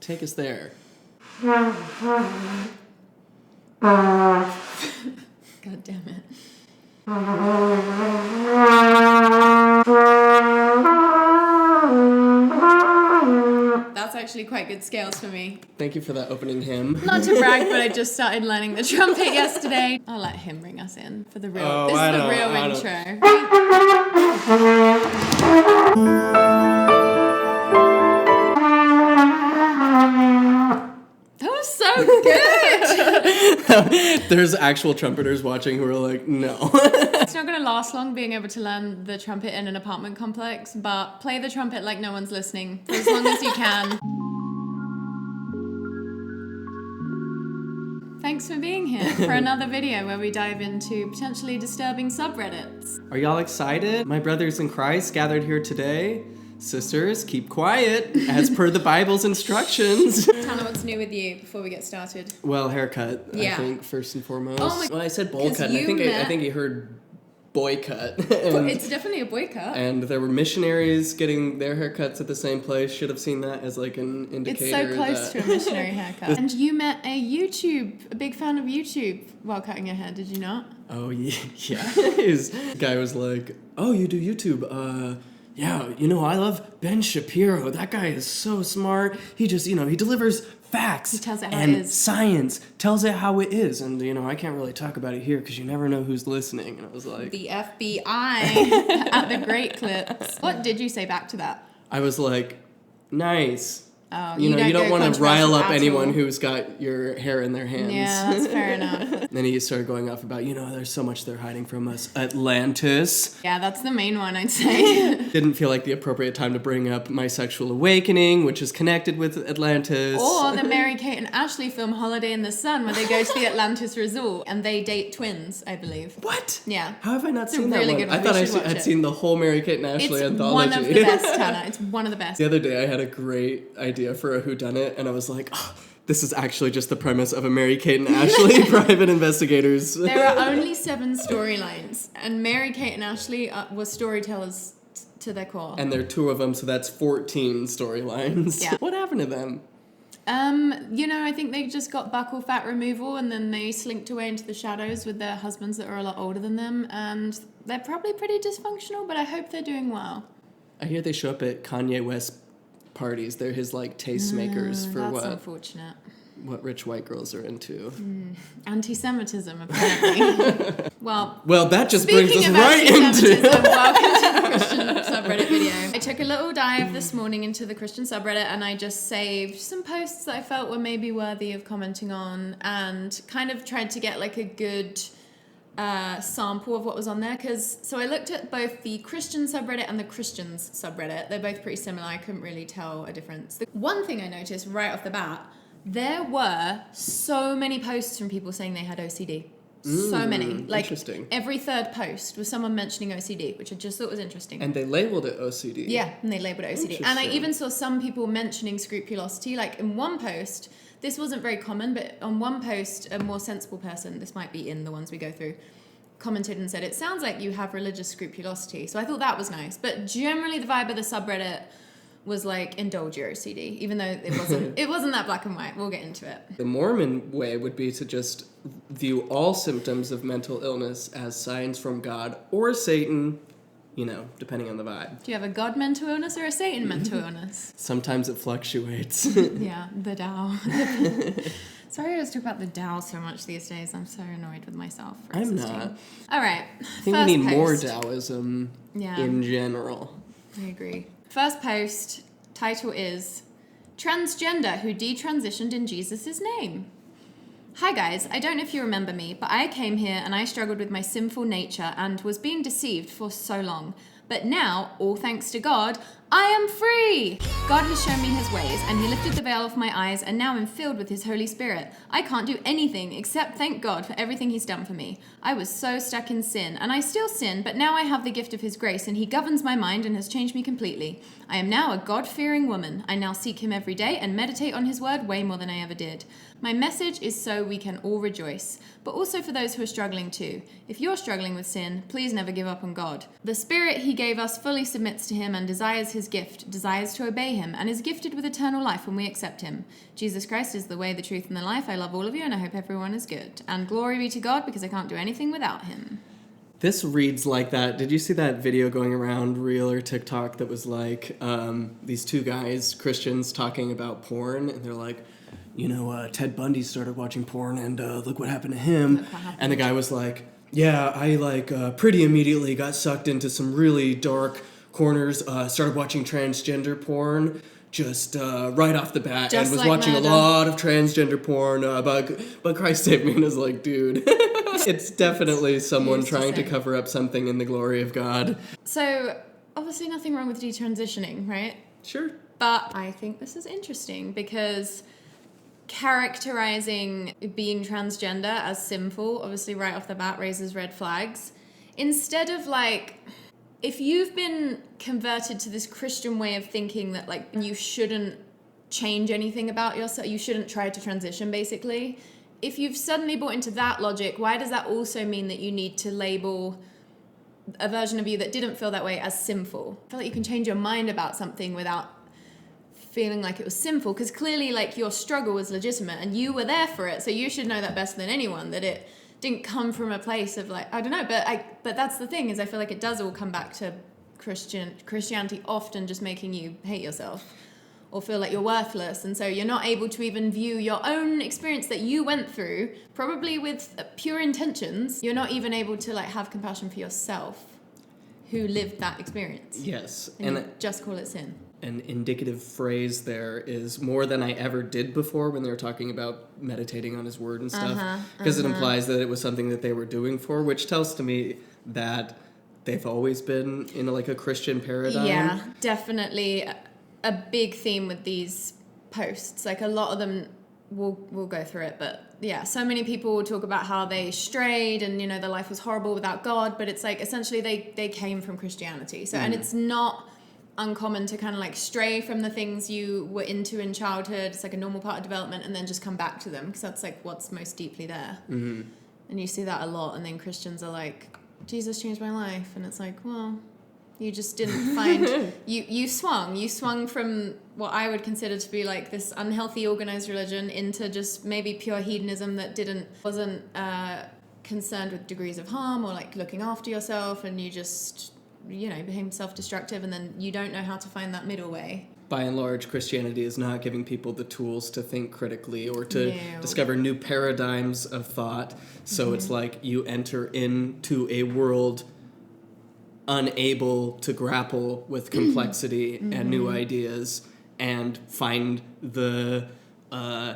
Take us there. God damn it. That's actually quite good scales for me. Thank you for that opening hymn. Not to brag, but I just started learning the trumpet yesterday. I'll let him bring us in for the real. This is the real intro. That was so good. There's actual trumpeters watching who are like, no. It's not going to last long being able to learn the trumpet in an apartment complex, but play the trumpet like no one's listening for as long as you can. Thanks for being here for another video where we dive into potentially disturbing subreddits. Are y'all excited? My brothers in Christ gathered here today. Sisters, keep quiet, as per the Bible's instructions. Tana, what's new with you before we get started? Well, haircut, Yeah. I think, first and foremost. Oh my- well, I said bowl 'cause cut, and I you think you heard boy cut. It's definitely a boy cut. And there were missionaries getting their haircuts at the same place. Should have seen that as like an indicator. It's so close to a missionary haircut. And you met a big fan of YouTube while cutting your hair, did you not? Oh, yeah. His guy was like, oh, you do YouTube? Yeah, I love Ben Shapiro. That guy is so smart. He just, he delivers facts. He tells it how and it is. Science tells it how it is. And, I can't really talk about it here because you never know who's listening. And I was like... The FBI at the great clips. What did you say back to that? I was like, nice. Oh, you don't want to rile up anyone all. who's got your hair in their hands. Yeah, that's fair enough. Then he started going off about, there's so much they're hiding from us. Atlantis. Yeah, that's the main one, I'd say. Didn't feel like the appropriate time to bring up My Sexual Awakening, which is connected with Atlantis. Or the Mary-Kate and Ashley film Holiday in the Sun, where they go to the Atlantis resort and they date twins, I believe. What? Yeah. How have I not seen really that one? good one. I thought We should watch I'd it. seen the whole Mary-Kate and Ashley It's anthology. one of the best, Tana. It's one of the best. The other day I had a great idea for a whodunit, and I was like, this is actually just the premise of a Mary-Kate and Ashley private investigators. There are only 7 storylines, and Mary-Kate and Ashley were storytellers to their core. And there are 2 of them, so that's 14 storylines. Yeah. What happened to them? I think they just got buccal fat removal, and then they slinked away into the shadows with their husbands that are a lot older than them, and they're probably pretty dysfunctional, but I hope they're doing well. I hear they show up at Kanye West parties. They're his tastemakers for That's unfortunate. what rich white girls are into. Anti-Semitism, apparently. Well, that just brings us speaking of right anti-Semitism, into... welcome to the Christian subreddit video. I took a little dive this morning into the Christian subreddit, and I just saved some posts that I felt were maybe worthy of commenting on, and kind of tried to get like a good sample of what was on there. So I looked at both the Christian subreddit and the Christians subreddit. They're both pretty similar. I couldn't really tell a difference. The one thing I noticed right off the bat, there were so many posts from people saying they had OCD. So many. Like, interesting. every third post was someone mentioning OCD, which I just thought was interesting. And they labeled it OCD. Yeah, and they labeled it OCD. And I Interesting. even saw some people mentioning scrupulosity. Like, in one post, this wasn't very common, but on one post, a more sensible person, this might be in the ones we go through, commented and said, it sounds like you have religious scrupulosity. So I thought that was nice. But generally, the vibe of the subreddit was like, indulge your OCD, even though it wasn't that black and white. We'll get into it. The Mormon way would be to just view all symptoms of mental illness as signs from God or Satan, depending on the vibe. Do you have a God mental illness or a Satan mental illness? Sometimes it fluctuates. Yeah, the Tao. Sorry I was talking about the Tao so much these days. I'm so annoyed with myself. For I'm existing. not. All right. I think we need more Taoism in general. I agree. First post, title is Transgender Who Detransitioned in Jesus' Name. Hi guys, I don't know if you remember me, but I came here and I struggled with my sinful nature and was being deceived for so long. But now, all thanks to God, I am free! God has shown me his ways, and he lifted the veil off my eyes, and now I'm filled with his Holy Spirit. I can't do anything except thank God for everything he's done for me. I was so stuck in sin, and I still sin, but now I have the gift of his grace, and he governs my mind and has changed me completely. I am now a God-fearing woman. I now seek him every day and meditate on his word way more than I ever did. My message is so we can all rejoice, but also for those who are struggling too. If you're struggling with sin, please never give up on God. The Spirit he gave us fully submits to him and desires his gift, desires to obey him, and is gifted with eternal life when we accept him. Jesus Christ is the way, the truth, and the life. I love all of you, and I hope everyone is good. And glory be to God, because I can't do anything without him. This reads like that. Did you see that video going around Reel or TikTok that was like these two guys, Christians, talking about porn, and they're like, Ted Bundy started watching porn, and look what happened to him. And the guy was like, yeah, I pretty immediately got sucked into some really dark corners, started watching transgender porn just right off the bat, just and was like watching murder. a lot of transgender porn, but Christ saved me, and I was like, dude, it's definitely someone trying to cover up something in the glory of God. So, obviously nothing wrong with detransitioning, right? Sure. But I think this is interesting because characterizing being transgender as sinful, obviously right off the bat, raises red flags. Instead of if you've been converted to this Christian way of thinking that you shouldn't change anything about yourself, you shouldn't try to transition basically. If you've suddenly bought into that logic, why does that also mean that you need to label a version of you that didn't feel that way as sinful? I feel like you can change your mind about something without feeling like it was sinful, because clearly your struggle was legitimate and you were there for it, so you should know that better than anyone, that it didn't come from a place of I don't know, but that's the thing, is I feel like it does all come back to Christianity often just making you hate yourself or feel like you're worthless, and so you're not able to even view your own experience that you went through, probably with pure intentions. You're not even able to have compassion for yourself who lived that experience. Yes. And you just call it sin. An indicative phrase there is more than I ever did before, when they were talking about meditating on his word and stuff, because it implies that it was something that they were doing for, which tells to me that they've always been in a Christian paradigm. Yeah, definitely a big theme with these posts. A lot of them, we'll go through it, but yeah, so many people will talk about how they strayed and their life was horrible without God, but it's essentially they came from Christianity. So and it's not uncommon to kind of stray from the things you were into in childhood. It's a normal part of development, and then just come back to them, because that's what's most deeply there. And you see that a lot, and then Christians are like, Jesus changed my life, and it's well, you just didn't find you swung from what I would consider to be this unhealthy organized religion into just maybe pure hedonism that wasn't concerned with degrees of harm or looking after yourself, and you just became self-destructive, and then you don't know how to find that middle way. By and large, Christianity is not giving people the tools to think critically or to discover new paradigms of thought. So it's you enter into a world unable to grapple with complexity and new ideas, and find the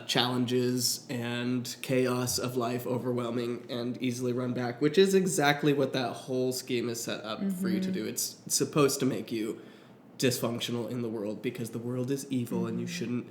challenges and chaos of life overwhelming and easily run back, which is exactly what that whole scheme is set up for you to do. It's supposed to make you dysfunctional in the world, because the world is evil and you shouldn't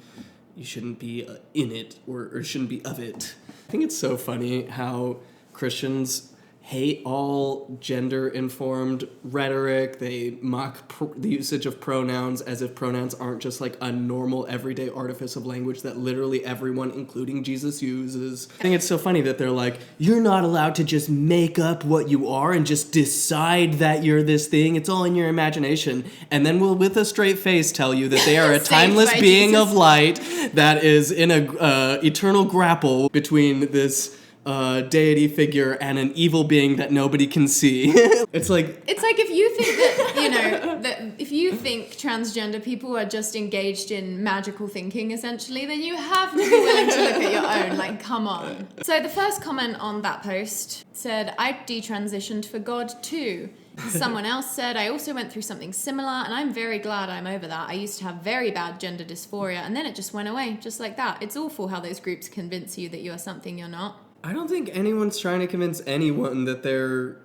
be in it or shouldn't be of it. I think it's so funny how Christians hate all gender-informed rhetoric. They mock the usage of pronouns as if pronouns aren't just a normal everyday artifice of language that literally everyone, including Jesus, uses. I think it's so funny that they're you're not allowed to just make up what you are and just decide that you're this thing. It's all in your imagination. And then we'll, with a straight face, tell you that they are a timeless being of light that is in a eternal grapple between this deity figure and an evil being that nobody can see. It's if you think that that if you think transgender people are just engaged in magical thinking, essentially, then you have to be willing to look at your own. Come on. So the first comment on that post said, I detransitioned for God too. Someone else said, I also went through something similar, and I'm very glad I'm over that. I used to have very bad gender dysphoria, and then it just went away, just like that. It's awful how those groups convince you that you are something you're not. I don't think anyone's trying to convince anyone that they're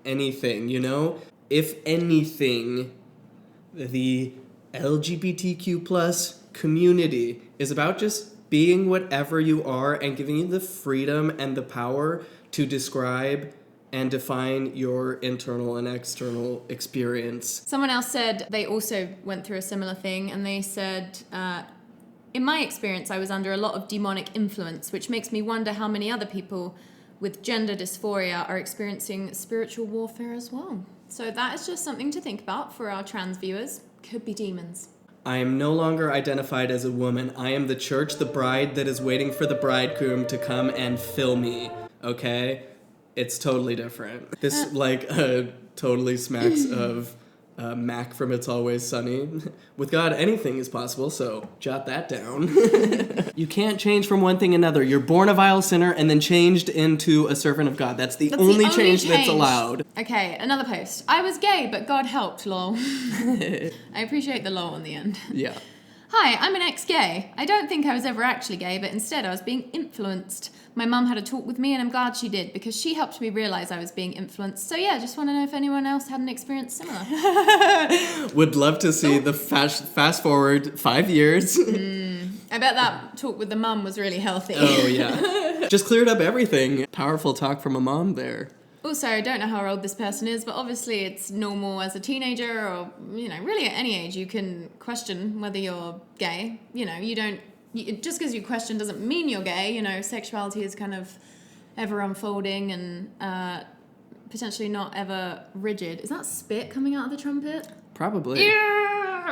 anything, If anything, the LGBTQ plus community is about just being whatever you are and giving you the freedom and the power to describe and define your internal and external experience. Someone else said they also went through a similar thing, and they said, in my experience, I was under a lot of demonic influence, which makes me wonder how many other people with gender dysphoria are experiencing spiritual warfare as well. So that is just something to think about for our trans viewers. Could be demons. I am no longer identified as a woman. I am the church, the bride that is waiting for the bridegroom to come and fill me. Okay? It's totally different. This, totally smacks of Mac from It's Always Sunny. With God, anything is possible, so jot that down. You can't change from one thing another. You're born a vile sinner and then changed into a servant of God. That's the only change that's allowed. Okay, another post. I was gay, but God helped, lol. I appreciate the lol in the end. Yeah. Hi, I'm an ex-gay. I don't think I was ever actually gay, but instead I was being influenced. My mum had a talk with me, and I'm glad she did, because she helped me realise I was being influenced. So yeah, just want to know if anyone else had an experience similar. Would love to see the fast forward 5 years. I bet that talk with the mum was really healthy. Oh, yeah. Just cleared up everything. Powerful talk from a mom there. Also, I don't know how old this person is, but obviously it's normal as a teenager or, really at any age you can question whether you're gay. Just because you question doesn't mean you're gay. Sexuality is kind of ever unfolding and potentially not ever rigid. Is that spit coming out of the trumpet? Probably. Yeah!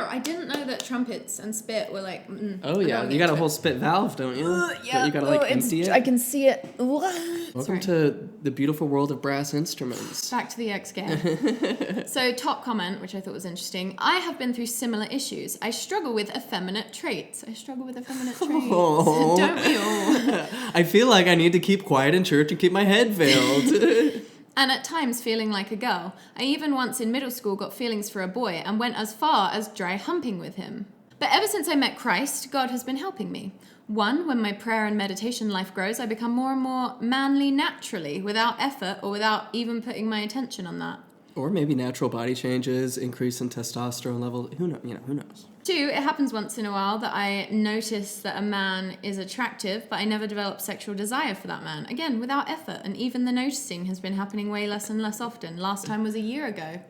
I didn't know that trumpets and spit were like... Oh, yeah. You got a whole spit valve, don't you? Yeah. You got to, empty it. I can see it. Welcome to the beautiful world of brass instruments. Back to the ex-gay. So, top comment, which I thought was interesting. I have been through similar issues. I struggle with effeminate traits. Oh. Don't we all? I feel like I need to keep quiet in church and keep my head veiled. And at times feeling like a girl. I even once in middle school got feelings for a boy and went as far as dry humping with him. But ever since I met Christ, God has been helping me. One, when my prayer and meditation life grows, I become more and more manly naturally, without effort or without even putting my attention on that. Or maybe natural body changes, increase in testosterone level. Who knows? Two, it happens once in a while that I notice that a man is attractive, but I never develop sexual desire for that man. Again, without effort, and even the noticing has been happening way less and less often. Last time was a year ago.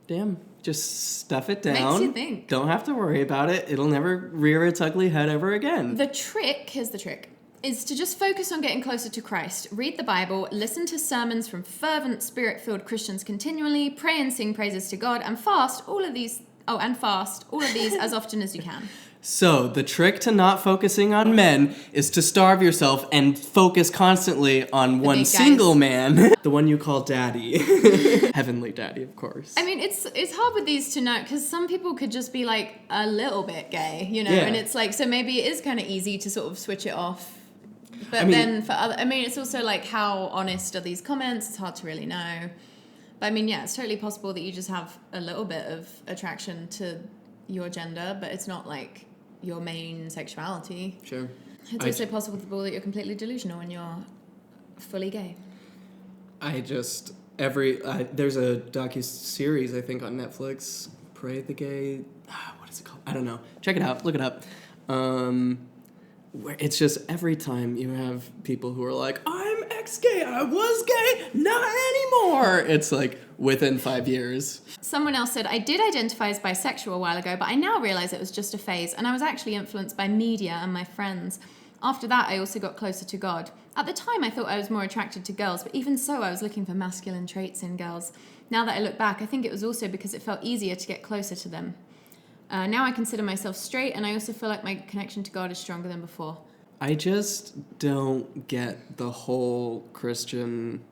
Damn, just stuff it down. Makes you think. Don't have to worry about it. It'll never rear its ugly head ever again. Here's the trick, is to just focus on getting closer to Christ. Read the Bible, listen to sermons from fervent, spirit-filled Christians continually, pray and sing praises to God, and fast all of these as often as you can. So, the trick to not focusing on men is to starve yourself and focus constantly on one single man. The one you call daddy. Heavenly daddy, of course. I mean, it's hard with these to know, because some people could just be like a little bit gay, Yeah. and it's like, so maybe it is kind of easy to sort of switch it off. But then for other, it's also like, how honest are these comments? It's hard to really know. But it's totally possible that you just have a little bit of attraction to your gender, but it's not like your main sexuality. Sure. It's also possible that you're completely delusional and you're fully gay. There's a docu-series, I think, on Netflix, Pray the Gay, what is it called? I don't know. Check it out, look it up. Where it's just every time you have people who are like, I'm ex-gay, I was gay, not anymore. It's like within 5 years. Someone else said, I did identify as bisexual a while ago, but I now realize it was just a phase, and I was actually influenced by media and my friends. After that, I also got closer to God. At the time, I thought I was more attracted to girls, but even so, I was looking for masculine traits in girls. Now that I look back, I think it was also because it felt easier to get closer to them. Now I consider myself straight, and I also feel like my connection to God is stronger than before. I just don't get the whole Christian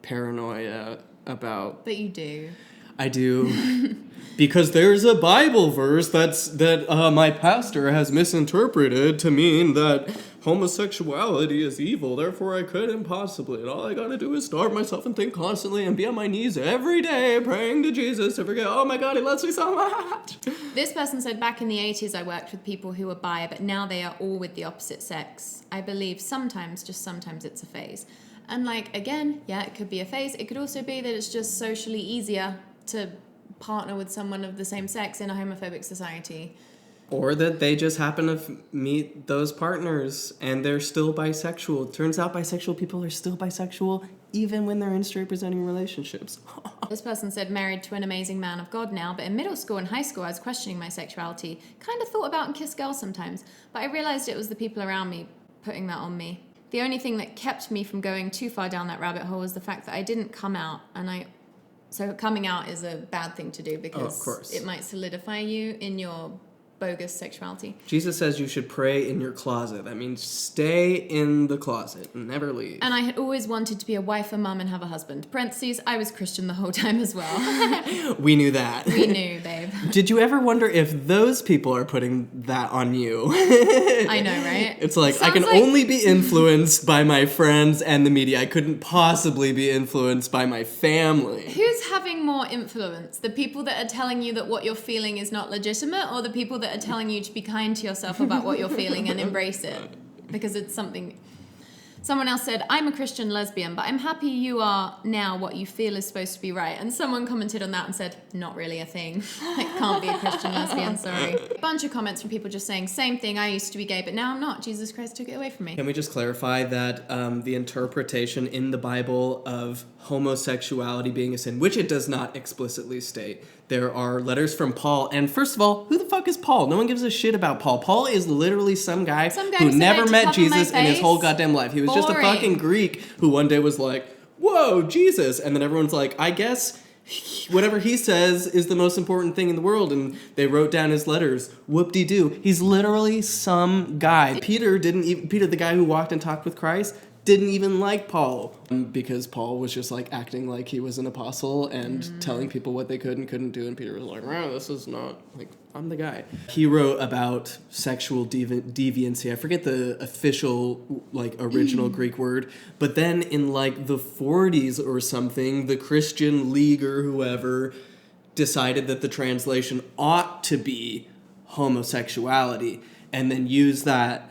paranoia about... But you do. I do. Because there's a Bible verse that my pastor has misinterpreted to mean that homosexuality is evil, therefore I couldn't possibly. And all I gotta do is starve myself and think constantly and be on my knees every day praying to Jesus to forget, oh my God, he loves me so much. This person said, back in the 80s I worked with people who were bi, but now they are all with the opposite sex. I believe sometimes it's a phase. And again, yeah, it could be a phase. It could also be that it's just socially easier to partner with someone of the same sex in a homophobic society. Or that they just happen to meet those partners and they're still bisexual. Turns out bisexual people are still bisexual even when they're in straight presenting relationships. This person said, married to an amazing man of God now, but in middle school and high school I was questioning my sexuality. Kind of thought about and kissed girls sometimes, but I realized it was the people around me putting that on me. The only thing that kept me from going too far down that rabbit hole was the fact that I didn't come out, and I So coming out is a bad thing to do because of course. it might solidify you in your bogus sexuality. Jesus says you should pray in your closet. That means stay in the closet and never leave. And I had always wanted to be a wife, a mum, and have a husband. Parentheses, I was Christian the whole time as well. We knew that. We knew, babe. Did you ever wonder if those people are putting that on you? I know, right? It's like, I can only be influenced by my friends and the media. I couldn't possibly be influenced by my family. Who's having more influence? The people that are telling you that what you're feeling is not legitimate, or the people that are telling you to be kind to yourself about what you're feeling and embrace it? Because it's something... Someone else said, I'm a Christian lesbian, but I'm happy you are now what you feel is supposed to be right. And someone commented on that and said, not really a thing. I can't be a Christian lesbian, sorry. A bunch of comments from people just saying, same thing, I used to be gay, but now I'm not. Jesus Christ took it away from me. Can we just clarify that the interpretation in the Bible of homosexuality being a sin, which it does not explicitly state, there are letters from Paul, and first of all, who the fuck is Paul? No one gives a shit about Paul. Paul is literally some guy who never met Jesus in his whole goddamn life. He was just a fucking Greek who one day was like, whoa, Jesus, and then everyone's like, I guess whatever he says is the most important thing in the world, and they wrote down his letters. Whoop-de-doo. He's literally some guy. Peter, the guy who walked and talked with Christ, didn't even like Paul because Paul was just like acting like he was an apostle and telling people what they could and couldn't do, and Peter was like, wow, this is not, like, I'm the guy. He wrote about sexual deviancy. I forget the official, like, original Greek word, but then in like the 40s or something, the Christian League or whoever decided that the translation ought to be homosexuality, and then used that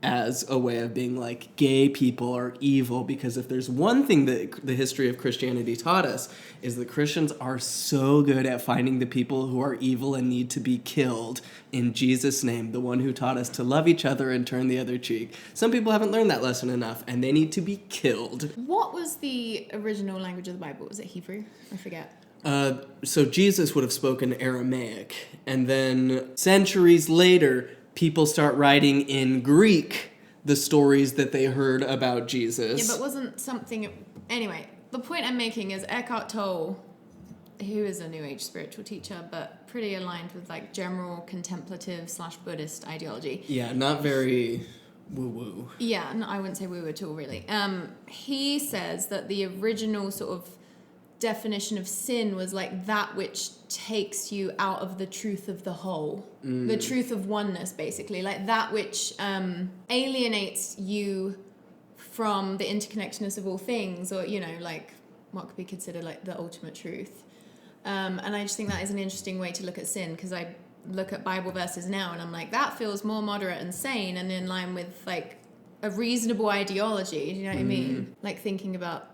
as a way of being like, gay people are evil, because if there's one thing that the history of Christianity taught us, is that Christians are so good at finding the people who are evil and need to be killed in Jesus' name, the one who taught us to love each other and turn the other cheek. Some people haven't learned that lesson enough, and they need to be killed. What was the original language of the Bible? Was it Hebrew? I forget. So Jesus would have spoken Aramaic, and then centuries later, people start writing in Greek the stories that they heard about Jesus. Yeah, but wasn't something... Anyway, the point I'm making is Eckhart Tolle, who is a New Age spiritual teacher, but pretty aligned with like general contemplative / Buddhist ideology. Yeah, not very woo-woo. Yeah, no, I wouldn't say woo at all, really. He says that the original sort of definition of sin was like that which takes you out of the truth of the whole, the truth of oneness, basically, like that which alienates you from the interconnectedness of all things, or, you know, like what could be considered like the ultimate truth. And I just think that is an interesting way to look at sin, because I look at Bible verses now and I'm like, that feels more moderate and sane and in line with like a reasonable ideology. Do you know what I mean? Like thinking about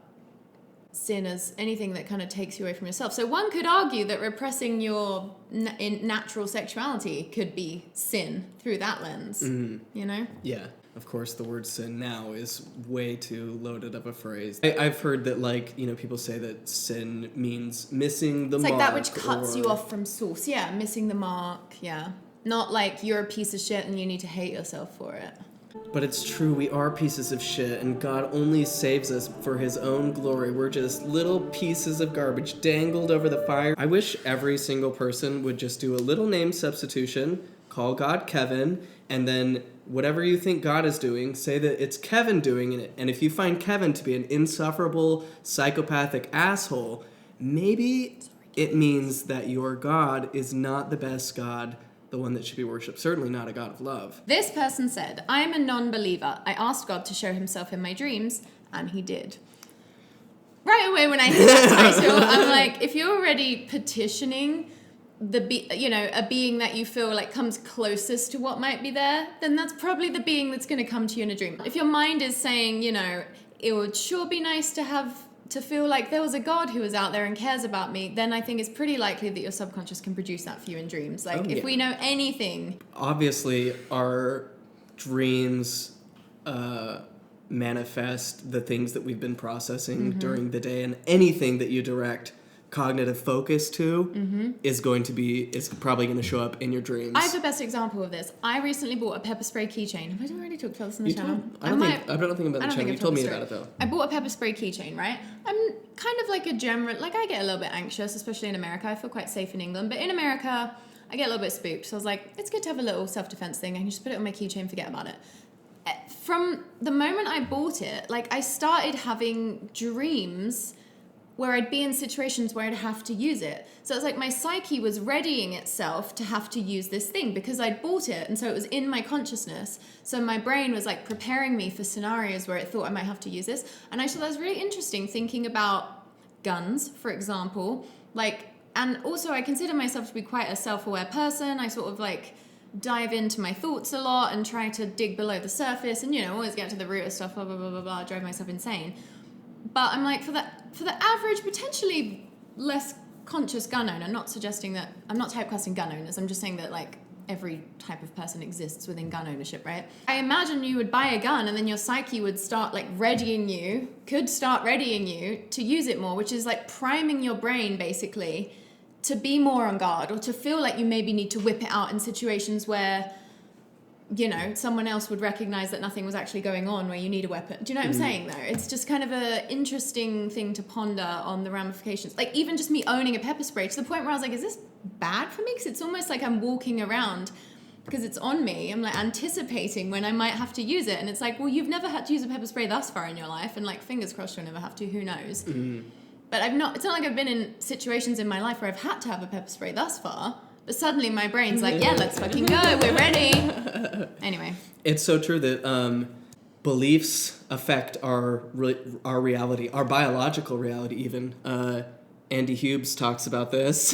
sin as anything that kind of takes you away from yourself. So one could argue that repressing your natural sexuality could be sin through that lens, you know? Yeah. Of course, the word sin now is way too loaded of a phrase. I've heard that, like, you know, people say that sin means missing the mark. It's like that which cuts you off from source. Yeah, missing the mark, yeah. Not like you're a piece of shit and you need to hate yourself for it. But it's true, we are pieces of shit, and God only saves us for his own glory. We're just little pieces of garbage dangled over the fire. I wish every single person would just do a little name substitution, call God Kevin, and then whatever you think God is doing, say that it's Kevin doing it. And if you find Kevin to be an insufferable, psychopathic asshole, maybe it means that your God is not the best God, the one that should be worshipped. Certainly not a God of love. This person said, I am a non-believer. I asked God to show himself in my dreams, and he did. Right away when I hear that title, I'm like, if you're already petitioning a being that you feel like comes closest to what might be there, then that's probably the being that's going to come to you in a dream. If your mind is saying, you know, it would sure be nice to feel like there was a God who was out there and cares about me, then I think it's pretty likely that your subconscious can produce that for you in dreams. Like, if we know anything... Obviously, our dreams manifest the things that we've been processing during the day, and anything that you direct cognitive focus to is probably going to show up in your dreams. I have the best example of this. I recently bought a pepper spray keychain. Have I already talked about this on the channel? I don't think about the channel. You told me about it though. I bought a pepper spray keychain, right? I'm kind of like a general, like I get a little bit anxious, especially in America. I feel quite safe in England, but in America, I get a little bit spooked. So I was like, it's good to have a little self-defense thing. I can just put it on my keychain, forget about it. From the moment I bought it, like I started having dreams where I'd be in situations where I'd have to use it. So it was like my psyche was readying itself to have to use this thing because I'd bought it, and so it was in my consciousness. So my brain was like preparing me for scenarios where it thought I might have to use this. And I thought that was really interesting, thinking about guns, for example. Like, and also I consider myself to be quite a self-aware person. I sort of like dive into my thoughts a lot and try to dig below the surface and, you know, always get to the root of stuff, blah, blah, blah, blah, blah, drive myself insane. But I'm like, for the average, potentially less conscious gun owner, not suggesting that, I'm not typecasting gun owners, I'm just saying that like every type of person exists within gun ownership, right? I imagine you would buy a gun and then your psyche would start like readying you to use it more, which is like priming your brain basically to be more on guard or to feel like you maybe need to whip it out in situations where, you know, someone else would recognize that nothing was actually going on, where you need a weapon. Do you know what I'm saying, though? It's just kind of an interesting thing to ponder on the ramifications. Like, even just me owning a pepper spray, to the point where I was like, is this bad for me? Because it's almost like I'm walking around, because it's on me, I'm like anticipating when I might have to use it. And it's like, well, you've never had to use a pepper spray thus far in your life. And like, fingers crossed you'll never have to, who knows? But it's not like I've been in situations in my life where I've had to have a pepper spray thus far. But suddenly my brain's like, yeah, let's fucking go. We're ready. Anyway. It's so true that beliefs affect our reality, our biological reality even. Andy Hubes talks about this.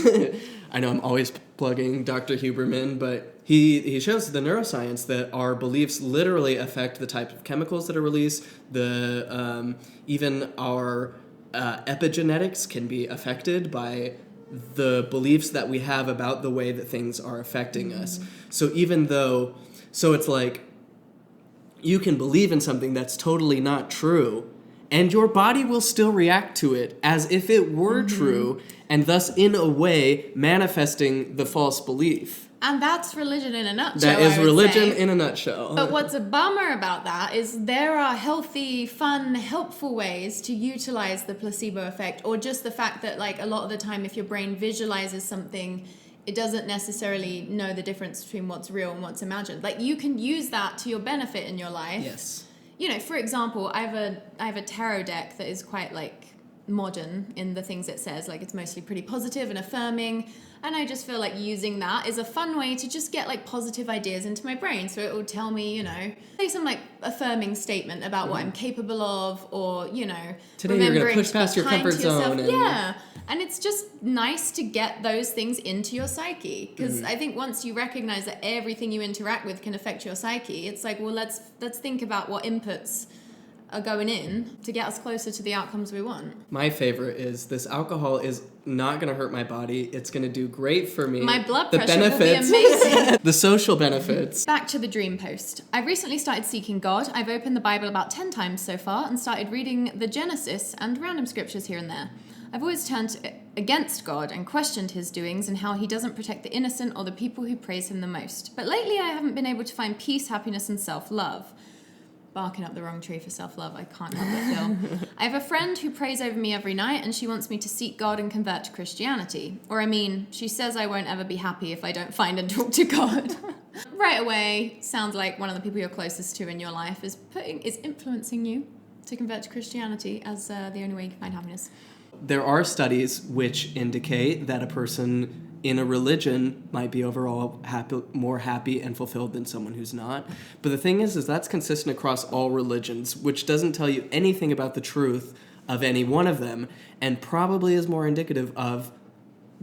I know I'm always plugging Dr. Huberman, but he shows the neuroscience that our beliefs literally affect the type of chemicals that are released. Even our epigenetics can be affected by the beliefs that we have about the way that things are affecting us. So it's like you can believe in something that's totally not true, and your body will still react to it as if it were true, and thus in a way manifesting the false belief. And that's religion in a nutshell. That is religion in a nutshell. But what's a bummer about that is there are healthy, fun, helpful ways to utilize the placebo effect, or just the fact that like a lot of the time if your brain visualizes something, it doesn't necessarily know the difference between what's real and what's imagined. Like you can use that to your benefit in your life. Yes. You know, for example, I have a tarot deck that is quite like modern in the things it says. Like it's mostly pretty positive and affirming. And I just feel like using that is a fun way to just get like positive ideas into my brain. So it will tell me, you know, say some like affirming statement about what I'm capable of, or, you know, today you're going to push past your comfort zone. Yeah. And it's just nice to get those things into your psyche. Because I think once you recognize that everything you interact with can affect your psyche, it's like, well, let's think about what inputs are going in to get us closer to the outcomes we want. My favorite is this alcohol is not going to hurt my body. It's going to do great for me. My blood pressure will be amazing. The social benefits. Back to the dream post. I've recently started seeking God. I've opened the Bible about 10 times so far and started reading the Genesis and random scriptures here and there. I've always turned against God and questioned his doings and how he doesn't protect the innocent or the people who praise him the most. But lately I haven't been able to find peace, happiness, and self-love. Barking up the wrong tree for self-love, I can't help but feel. I have a friend who prays over me every night, and she wants me to seek God and convert to Christianity. Or I mean, she says I won't ever be happy if I don't find and talk to God. Right away, sounds like one of the people you're closest to in your life is influencing you to convert to Christianity as the only way you can find happiness. There are studies which indicate that a person in a religion might be overall more happy and fulfilled than someone who's not. But the thing is that's consistent across all religions, which doesn't tell you anything about the truth of any one of them, and probably is more indicative of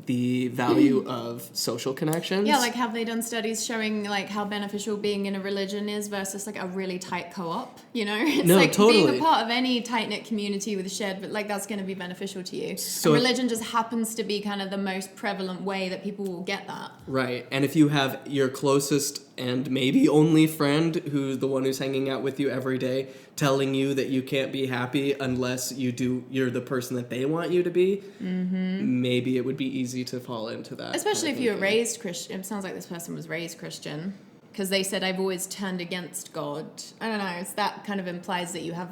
the value of social connections. Yeah, like have they done studies showing like how beneficial being in a religion is versus like a really tight co-op, you know? It's No, like totally. being a part of any tight-knit community with shared, but like that's going to be beneficial to you. So and religion just happens to be kind of the most prevalent way that people will get that. Right. And if you have your closest and maybe only friend, who's the one who's hanging out with you every day, telling you that you can't be happy unless you're the person that they want you to be, maybe it would be easy to fall into that. Especially if you were raised Christian. It sounds like this person was raised Christian because they said, I've always turned against God. I don't know. It's that kind of implies that you have,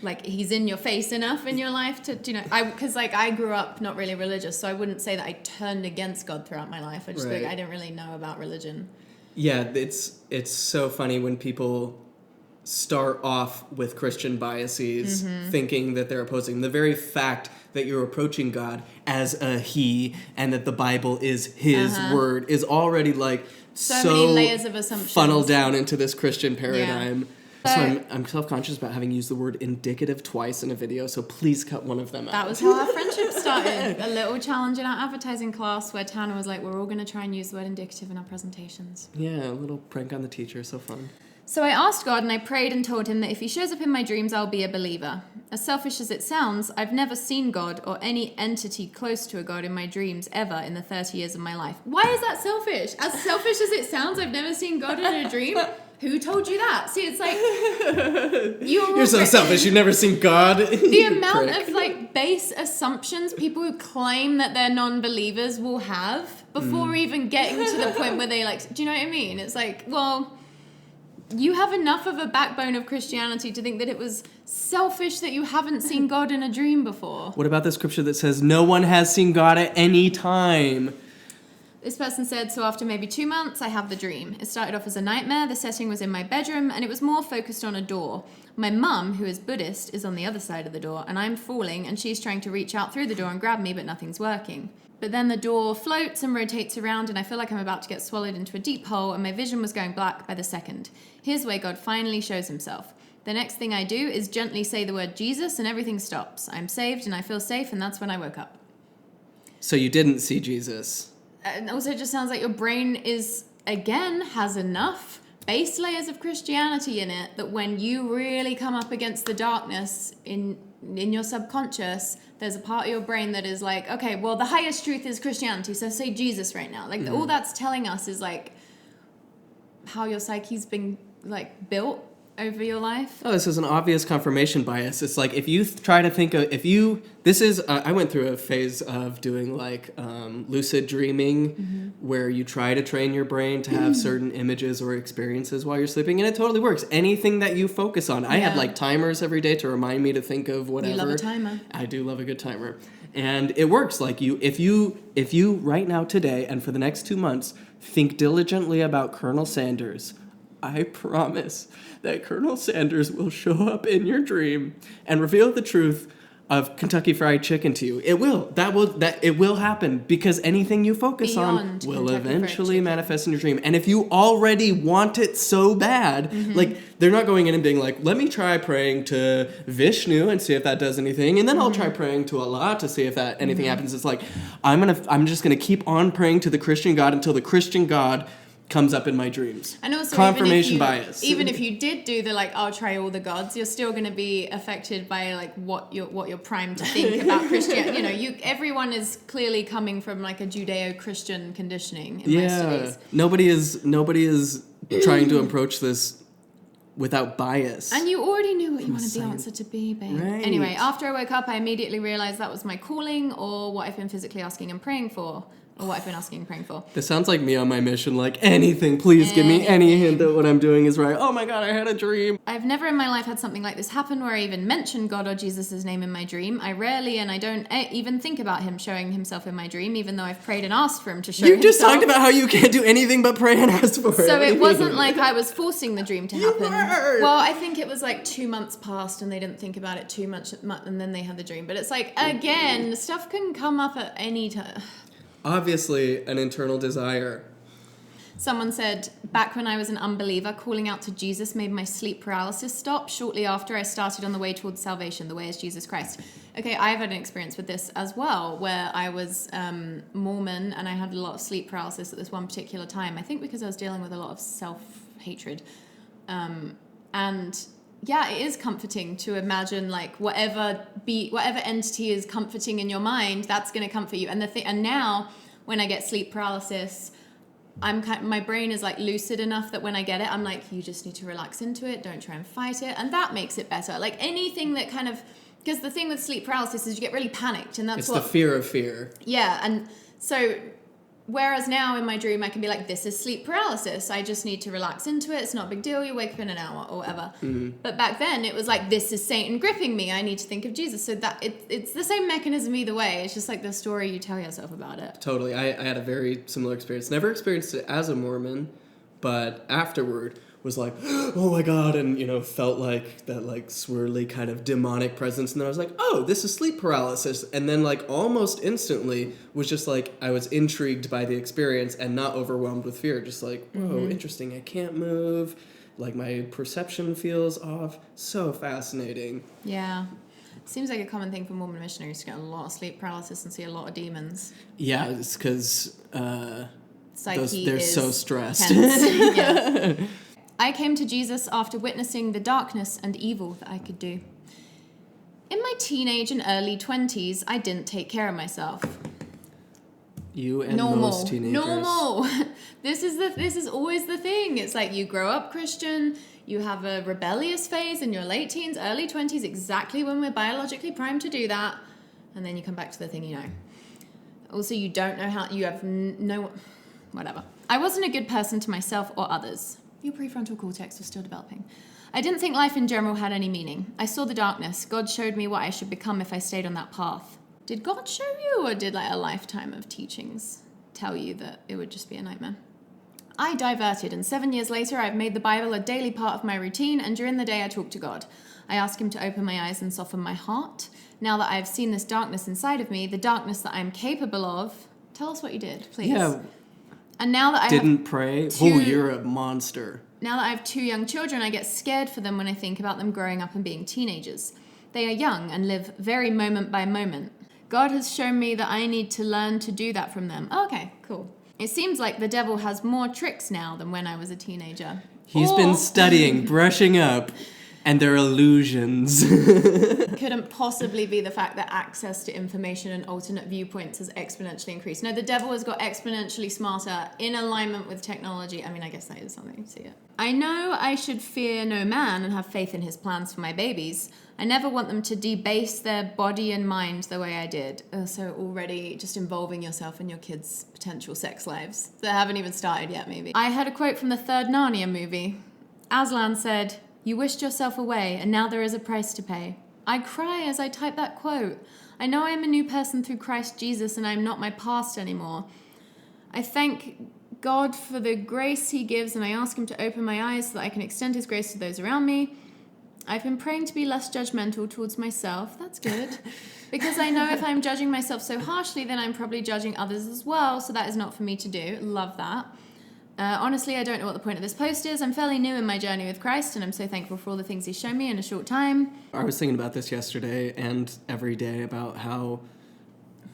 like, he's in your face enough in your life to, you know, because like I grew up not really religious, so I wouldn't say that I turned against God throughout my life. I just think I didn't really know about religion. Yeah, it's so funny when people start off with Christian biases, thinking that they're opposing the very fact that you're approaching God as a he and that the Bible is his word is already like so many layers of assumptions funneled down into this Christian paradigm. Yeah. So I'm self-conscious about having used the word indicative twice in a video, so please cut one of them out. That was how our friendship started. A little challenge in our advertising class where Tana was like, we're all going to try and use the word indicative in our presentations. Yeah, a little prank on the teacher, so fun. So I asked God and I prayed and told him that if he shows up in my dreams, I'll be a believer. As selfish as it sounds, I've never seen God or any entity close to a God in my dreams ever in the 30 years of my life. Why is that selfish? As selfish as it sounds, I've never seen God in a dream. Who told you that? See, it's like you're so selfish. You've never seen God. The amount of like base assumptions people who claim that they're non-believers will have before even getting to the point where they like. Do you know what I mean? It's like, well, you have enough of a backbone of Christianity to think that it was selfish that you haven't seen God in a dream before. What about the scripture that says no one has seen God at any time? This person said, so after maybe 2 months, I have the dream. It started off as a nightmare. The setting was in my bedroom, and it was more focused on a door. My mum, who is Buddhist, is on the other side of the door, and I'm falling, and she's trying to reach out through the door and grab me, but nothing's working. But then the door floats and rotates around, and I feel like I'm about to get swallowed into a deep hole, and my vision was going black by the second. Here's where God finally shows himself. The next thing I do is gently say the word Jesus, and everything stops. I'm saved, and I feel safe, and that's when I woke up. So you didn't see Jesus? And also it just sounds like your brain has enough base layers of Christianity in it that when you really come up against the darkness in your subconscious, there's a part of your brain that is like, okay, well, the highest truth is Christianity, so say Jesus right now. Like all that's telling us is like how your psyche's been like built over your life. Oh, this is an obvious confirmation bias. It's like if you try to think of, I went through a phase of doing like lucid dreaming where you try to train your brain to have certain images or experiences while you're sleeping, and it totally works. Anything that you focus on. I had like timers every day to remind me to think of whatever. You love a timer. I do love a good timer. And it works. Like if you right now today and for the next 2 months think diligently about Colonel Sanders, I promise that Colonel Sanders will show up in your dream and reveal the truth of Kentucky Fried Chicken to you. It will. It will happen because anything you focus on will eventually manifest in your dream. And if you already want it so bad, like they're not going in and being like, let me try praying to Vishnu and see if that does anything, and then I'll try praying to Allah to see if that anything happens. It's like I'm just gonna keep on praying to the Christian God until the Christian God comes up in my dreams. And also confirmation bias. Even if you did do the like, I'll try all the gods, you're still going to be affected by like what you're primed to think about Christianity. You know, everyone is clearly coming from like a Judeo-Christian conditioning in most studies. Nobody is trying to approach this without bias. And you already knew what you wanted the answer to be, babe. Right. Anyway, after I woke up, I immediately realized that was my calling or what I've been physically asking and praying for. Or what I've been asking and praying for. This sounds like me on my mission, like anything, please give me any hint that what I'm doing is right. Oh my God, I had a dream. I've never in my life had something like this happen where I even mention God or Jesus' name in my dream. I rarely, and I don't even think about him showing himself in my dream, even though I've prayed and asked for him to show himself. You just talked about how you can't do anything but pray and ask for it. So it wasn't like I was forcing the dream to happen. You were. Well, I think it was like 2 months passed and they didn't think about it too much and then they had the dream. But it's like, again, stuff can come up at any time. Obviously, an internal desire. Someone said, back when I was an unbeliever, calling out to Jesus made my sleep paralysis stop. Shortly after, I started on the way towards salvation. The way is Jesus Christ. Okay, I've had an experience with this as well, where I was Mormon and I had a lot of sleep paralysis at this one particular time. I think because I was dealing with a lot of self-hatred. And yeah, it is comforting to imagine like whatever entity is comforting in your mind, that's going to comfort you. And now when I get sleep paralysis, my brain is like lucid enough that when I get it, I'm like, you just need to relax into it. Don't try and fight it. And that makes it better. Like anything that kind of, because the thing with sleep paralysis is you get really panicked, and that's the fear of fear. Yeah. And so, whereas now in my dream, I can be like, this is sleep paralysis. I just need to relax into it. It's not a big deal. You wake up in an hour or whatever. Mm-hmm. But back then it was like, this is Satan gripping me. I need to think of Jesus. So that it's the same mechanism either way. It's just like the story you tell yourself about it. Totally. I had a very similar experience. Never experienced it as a Mormon, but afterward was like, oh my God, and, felt like that, like, swirly kind of demonic presence, and then I was like, oh, this is sleep paralysis, and then, like, almost instantly was just, like, I was intrigued by the experience and not overwhelmed with fear, just like, whoa, interesting, I can't move, like, my perception feels off, so fascinating. Yeah. Seems like a common thing for Mormon missionaries to get a lot of sleep paralysis and see a lot of demons. Yeah, it's because, they're so stressed. Yeah. I came to Jesus after witnessing the darkness and evil that I could do. In my teenage and early 20s, I didn't take care of myself. You and most teenagers. Normal. This is always the thing. It's like you grow up Christian, you have a rebellious phase in your late teens, early 20s, exactly when we're biologically primed to do that, and then you come back to the thing you know. Also, you don't know how, you have no, whatever. I wasn't a good person to myself or others. Your prefrontal cortex was still developing. I didn't think life in general had any meaning. I saw the darkness. God showed me what I should become if I stayed on that path. Did God show you, or did like a lifetime of teachings tell you that it would just be a nightmare? I diverted, and 7 years later, I've made the Bible a daily part of my routine, and during the day I talk to God. I ask him to open my eyes and soften my heart. Now that I've seen this darkness inside of me, the darkness that I'm capable of, tell us what you did, please. Yeah. And now that I didn't pray. You're a monster. Now that I have 2 young children, I get scared for them when I think about them growing up and being teenagers. They are young and live very moment by moment. God has shown me that I need to learn to do that from them. Oh, okay, cool. It seems like the devil has more tricks now than when I was a teenager. He's been studying, brushing up, and they're illusions. Couldn't possibly be the fact that access to information and alternate viewpoints has exponentially increased. No, the devil has got exponentially smarter in alignment with technology. I mean, I guess that is something to see it. I know I should fear no man and have faith in his plans for my babies. I never want them to debase their body and mind the way I did. So already just involving yourself in your kids' potential sex lives that haven't even started yet, maybe. I had a quote from the third Narnia movie. Aslan said, "You wished yourself away, and now there is a price to pay." I cry as I type that quote. I know I am a new person through Christ Jesus, and I am not my past anymore. I thank God for the grace he gives, and I ask him to open my eyes so that I can extend his grace to those around me. I've been praying to be less judgmental towards myself. That's good. Because I know if I'm judging myself so harshly, then I'm probably judging others as well, so that is not for me to do. Love that. Honestly, I don't know what the point of this post is. I'm fairly new in my journey with Christ, and I'm so thankful for all the things he's shown me in a short time. I was thinking about this yesterday and every day about how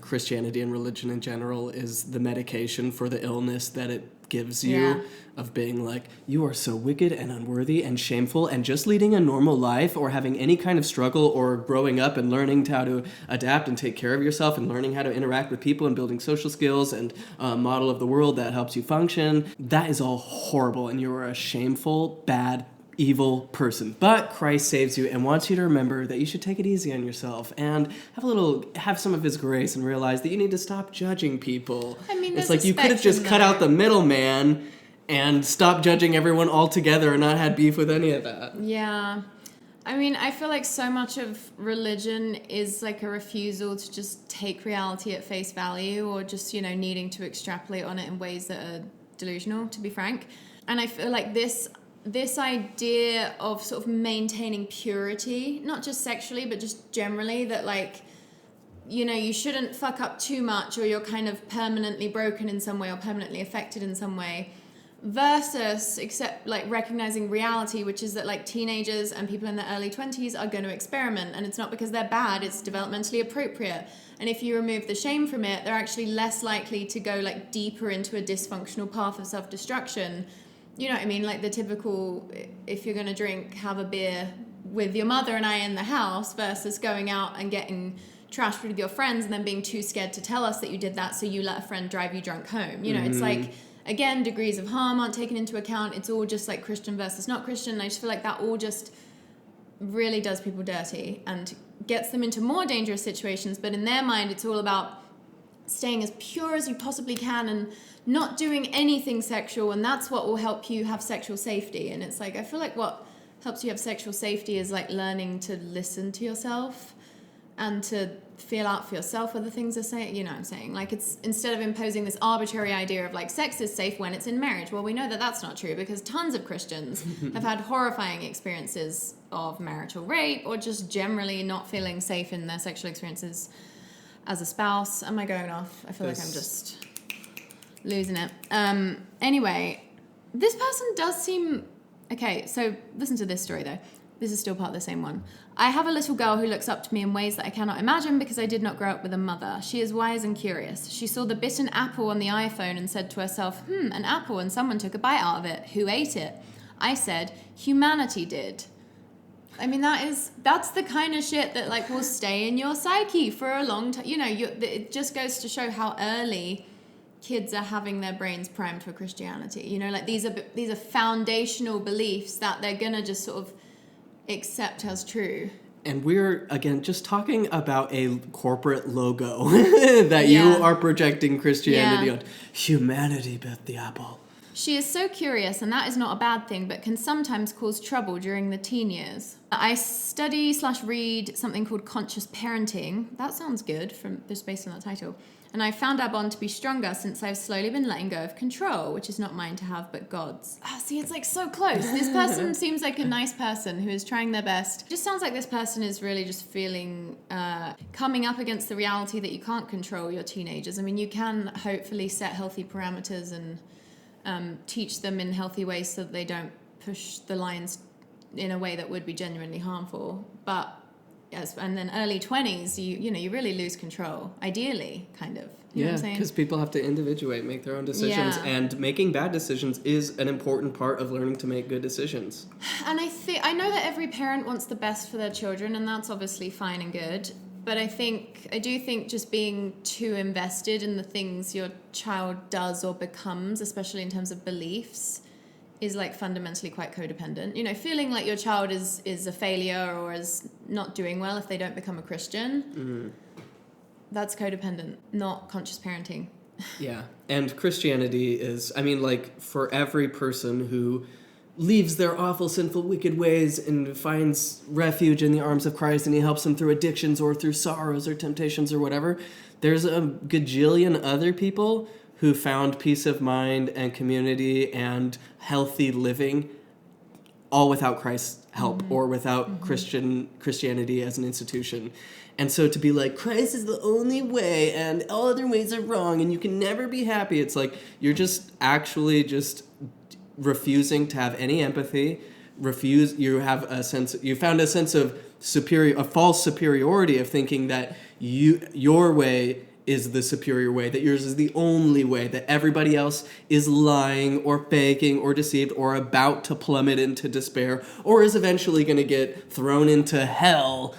Christianity and religion in general is the medication for the illness that it gives you, of being like, you are so wicked and unworthy and shameful, and just leading a normal life or having any kind of struggle or growing up and learning how to adapt and take care of yourself and learning how to interact with people and building social skills and a model of the world that helps you function, that is all horrible, and you are a shameful, bad, evil person. But Christ saves you and wants you to remember that you should take it easy on yourself and have some of his grace and realize that you need to stop judging people. I mean, it's like you could have just cut out the middleman and stopped judging everyone altogether and not had beef with any of that. Yeah. I mean, I feel like so much of religion is like a refusal to just take reality at face value, or just, needing to extrapolate on it in ways that are delusional, to be frank. And I feel like this idea of sort of maintaining purity, not just sexually, but just generally, that you shouldn't fuck up too much, or you're kind of permanently broken in some way or permanently affected in some way. versus recognizing reality, which is that like teenagers and people in their early 20s are going to experiment, and it's not because they're bad, it's developmentally appropriate. And if you remove the shame from it, they're actually less likely to go like deeper into a dysfunctional path of self-destruction. You know what I mean? Like the typical, if you're going to drink, have a beer with your mother and I in the house, versus going out and getting trashed with your friends and then being too scared to tell us that you did that, so you let a friend drive you drunk home. You know, it's like, again, degrees of harm aren't taken into account. It's all just like Christian versus not Christian. And I just feel like that all just really does people dirty and gets them into more dangerous situations. But in their mind, it's all about staying as pure as you possibly can and not doing anything sexual. And that's what will help you have sexual safety. And it's like, I feel like what helps you have sexual safety is like learning to listen to yourself and to feel out for yourself what the things are saying. You know what I'm saying? Like, it's instead of imposing this arbitrary idea of like sex is safe when it's in marriage. Well, we know that that's not true, because tons of Christians have had horrifying experiences of marital rape, or just generally not feeling safe in their sexual experiences as a spouse. Am I going off? I feel like I'm just losing it. Anyway, this person does seem... Okay, so listen to this story though. This is still part of the same one. I have a little girl who looks up to me in ways that I cannot imagine because I did not grow up with a mother. She is wise and curious. She saw the bitten apple on the iPhone and said to herself, an apple, and someone took a bite out of it. Who ate it? I said, humanity did. I mean, that's the kind of shit that like will stay in your psyche for a long time. You know, it just goes to show how early kids are having their brains primed for Christianity. You know, like these are foundational beliefs that they're gonna just sort of accept as true. And we're, again, just talking about a corporate logo that you are projecting Christianity on. Humanity bit the apple. She is so curious, and that is not a bad thing, but can sometimes cause trouble during the teen years. I study/read something called conscious parenting. That sounds good, just based on that title. And I found our bond to be stronger since I've slowly been letting go of control, which is not mine to have, but God's. See, it's like so close. This person seems like a nice person who is trying their best. It just sounds like this person is really just feeling, coming up against the reality that you can't control your teenagers. I mean, you can hopefully set healthy parameters and teach them in healthy ways so that they don't push the lines in a way that would be genuinely harmful. But yes, and then early 20s, you really lose control, ideally, kind of. You know what I'm saying? Because people have to individuate, make their own decisions, and making bad decisions is an important part of learning to make good decisions. And I know that every parent wants the best for their children, and that's obviously fine and good. But I do think just being too invested in the things your child does or becomes, especially in terms of beliefs, is like fundamentally quite codependent. You know, feeling like your child is a failure or is not doing well if they don't become a Christian, that's codependent, not conscious parenting. Yeah, and Christianity is, I mean, like, for every person who leaves their awful, sinful, wicked ways and finds refuge in the arms of Christ, and he helps them through addictions or through sorrows or temptations or whatever, there's a gajillion other people who found peace of mind and community and healthy living all without Christ's help or without Christianity as an institution. And so to be like, Christ is the only way and all other ways are wrong and you can never be happy, it's like you're just actually just refusing to have any empathy. You found a sense of a false superiority of thinking that your way is the superior way, that yours is the only way, that everybody else is lying or faking or deceived or about to plummet into despair or is eventually going to get thrown into hell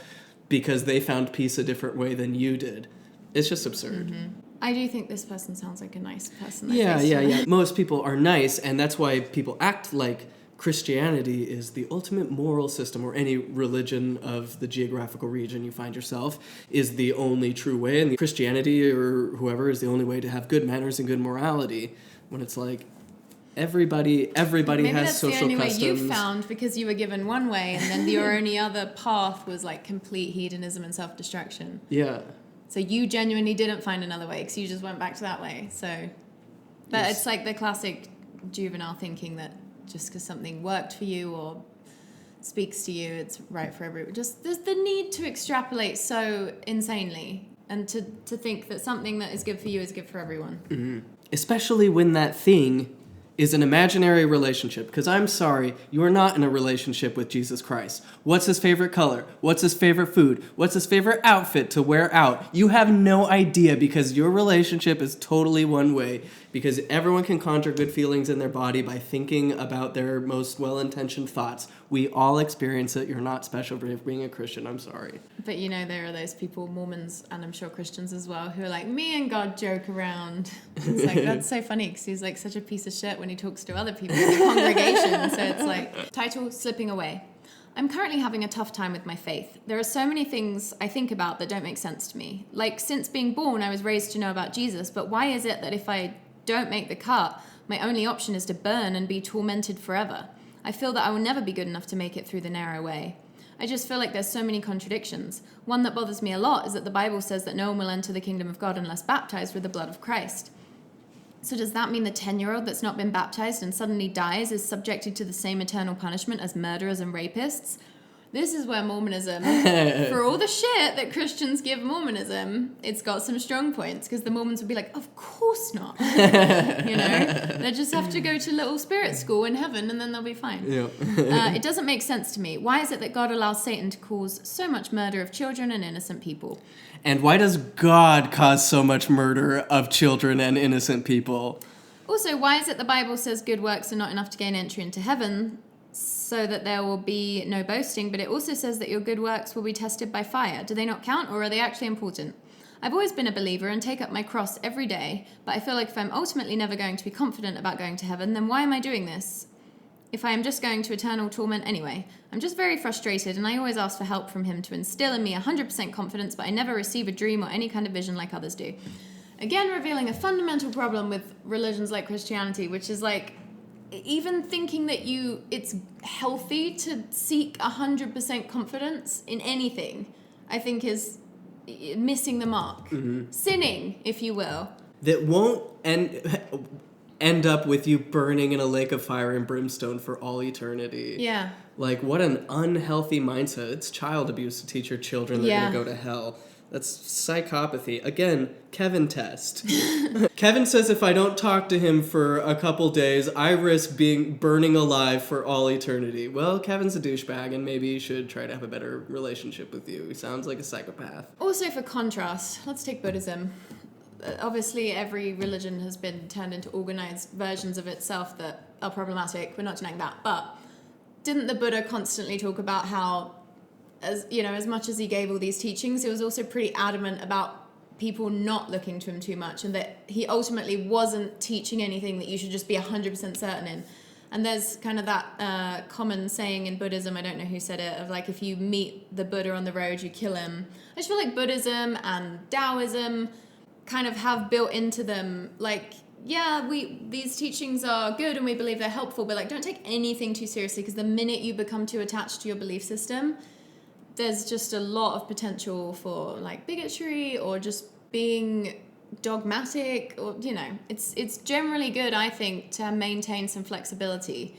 because they found peace a different way than you did. It's just absurd. I do think this person sounds like a nice person. Yeah. Most people are nice, and that's why people act like Christianity is the ultimate moral system, or any religion of the geographical region you find yourself is the only true way, and Christianity or whoever is the only way to have good manners and good morality, when it's like everybody has social customs. Maybe that's the only way you found because you were given one way, and then your only other path was like complete hedonism and self-destruction. Yeah. So you genuinely didn't find another way because you just went back to that way. So, but it's like the classic juvenile thinking that just because something worked for you or speaks to you, it's right for everyone. Just there's the need to extrapolate so insanely and to think that something that is good for you is good for everyone. Especially when that thing is an imaginary relationship, because I'm sorry, you are not in a relationship with Jesus Christ. What's his favorite color? What's his favorite food? What's his favorite outfit to wear out? You have no idea, because your relationship is totally one way, because everyone can conjure good feelings in their body by thinking about their most well-intentioned thoughts. We all experience it. You're not special for being a Christian. I'm sorry. But there are those people, Mormons, and I'm sure Christians as well, who are like, me and God joke around. It's like, that's so funny, because he's like such a piece of shit when he talks to other people in the congregation. So it's like, title, Slipping Away. I'm currently having a tough time with my faith. There are so many things I think about that don't make sense to me. Like, since being born, I was raised to know about Jesus, but why is it that if I don't make the cut, my only option is to burn and be tormented forever? I feel that I will never be good enough to make it through the narrow way. I just feel like there's so many contradictions. One that bothers me a lot is that the Bible says that no one will enter the kingdom of God unless baptized with the blood of Christ. So does that mean the 10-year-old that's not been baptized and suddenly dies is subjected to the same eternal punishment as murderers and rapists? This is where Mormonism, for all the shit that Christians give Mormonism, it's got some strong points, because the Mormons would be like, of course not. They just have to go to little spirit school in heaven and then they'll be fine. Yep. It doesn't make sense to me. Why is it that God allows Satan to cause so much murder of children and innocent people? And why does God cause so much murder of children and innocent people? Also, why is it the Bible says good works are not enough to gain entry into heaven, so that there will be no boasting, but it also says that your good works will be tested by fire? Do they not count, or are they actually important? I've always been a believer and take up my cross every day, but I feel like if I'm ultimately never going to be confident about going to heaven, then why am I doing this? If I am just going to eternal torment anyway. I'm just very frustrated, and I always ask for help from him to instill in me 100% confidence, but I never receive a dream or any kind of vision like others do. Again, revealing a fundamental problem with religions like Christianity, which is like, even thinking that it's healthy to seek 100% confidence in anything, I think is missing the mark. Mm-hmm. Sinning, if you will. That won't end up with you burning in a lake of fire and brimstone for all eternity. Yeah. Like, what an unhealthy mindset. It's child abuse to teach your children they're going to go to hell. That's psychopathy. Again, Kevin test. Kevin says if I don't talk to him for a couple days, I risk burning alive for all eternity. Well, Kevin's a douchebag, and maybe he should try to have a better relationship with you. He sounds like a psychopath. Also, for contrast, let's take Buddhism. Obviously, every religion has been turned into organized versions of itself that are problematic. We're not denying that. But didn't the Buddha constantly talk about how, as much as he gave all these teachings, he was also pretty adamant about people not looking to him too much, and that he ultimately wasn't teaching anything that you should just be 100% certain in. And there's kind of that common saying in Buddhism, I don't know who said it, of like, if you meet the Buddha on the road, you kill him. I just feel like Buddhism and Taoism kind of have built into them, like, yeah, these teachings are good and we believe they're helpful, but like, don't take anything too seriously, because the minute you become too attached to your belief system, there's just a lot of potential for like bigotry or just being dogmatic, or it's generally good, I think, to maintain some flexibility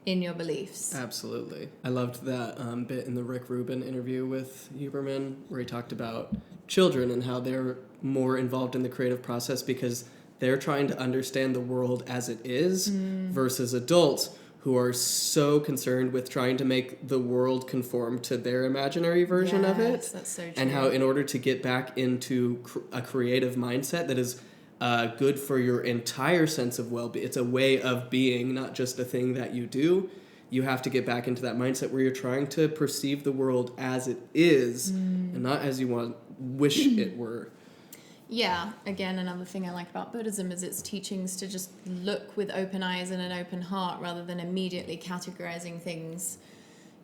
in your beliefs. Absolutely. I loved that bit in the Rick Rubin interview with Huberman where he talked about children and how they're more involved in the creative process because they're trying to understand the world as it is versus adults who are so concerned with trying to make the world conform to their imaginary version of it. That's so true. And how in order to get back into a creative mindset that is good for your entire sense of well-being, it's a way of being, not just a thing that you do. You have to get back into that mindset where you're trying to perceive the world as it is and not as you wish it were. Yeah, again, another thing I like about Buddhism is its teachings to just look with open eyes and an open heart rather than immediately categorizing things,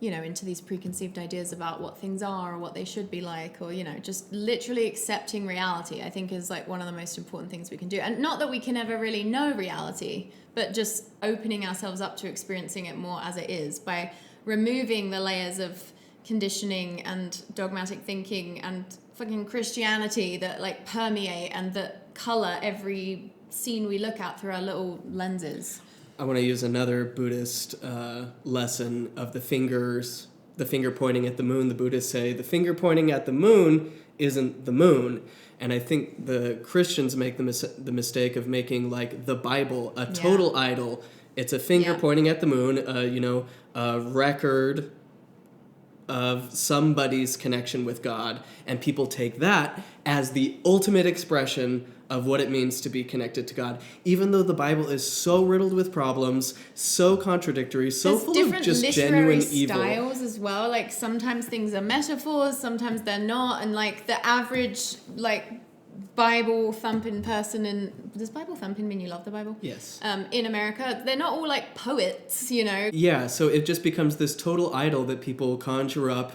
into these preconceived ideas about what things are or what they should be like, or, just literally accepting reality, I think is like one of the most important things we can do. And not that we can ever really know reality, but just opening ourselves up to experiencing it more as it is by removing the layers of conditioning and dogmatic thinking and fucking Christianity that like permeate and that color every scene we look at through our little lenses. I want to use another Buddhist lesson of the fingers the finger pointing at the moon, the Buddhists say the finger pointing at the moon isn't the moon. And I think the Christians make the mistake of making like the Bible a total idol. It's a finger pointing at the moon, a record of somebody's connection with God, and people take that as the ultimate expression of what it means to be connected to God, even though the Bible is so riddled with problems, so contradictory, so There's full of just genuine evil. Styles as well. Like sometimes things are metaphors, sometimes they're not, and like the average Bible thumping person does Bible thumping mean you love the Bible? Yes. In America, they're not all like poets, you know. Yeah, so it just becomes this total idol that people conjure up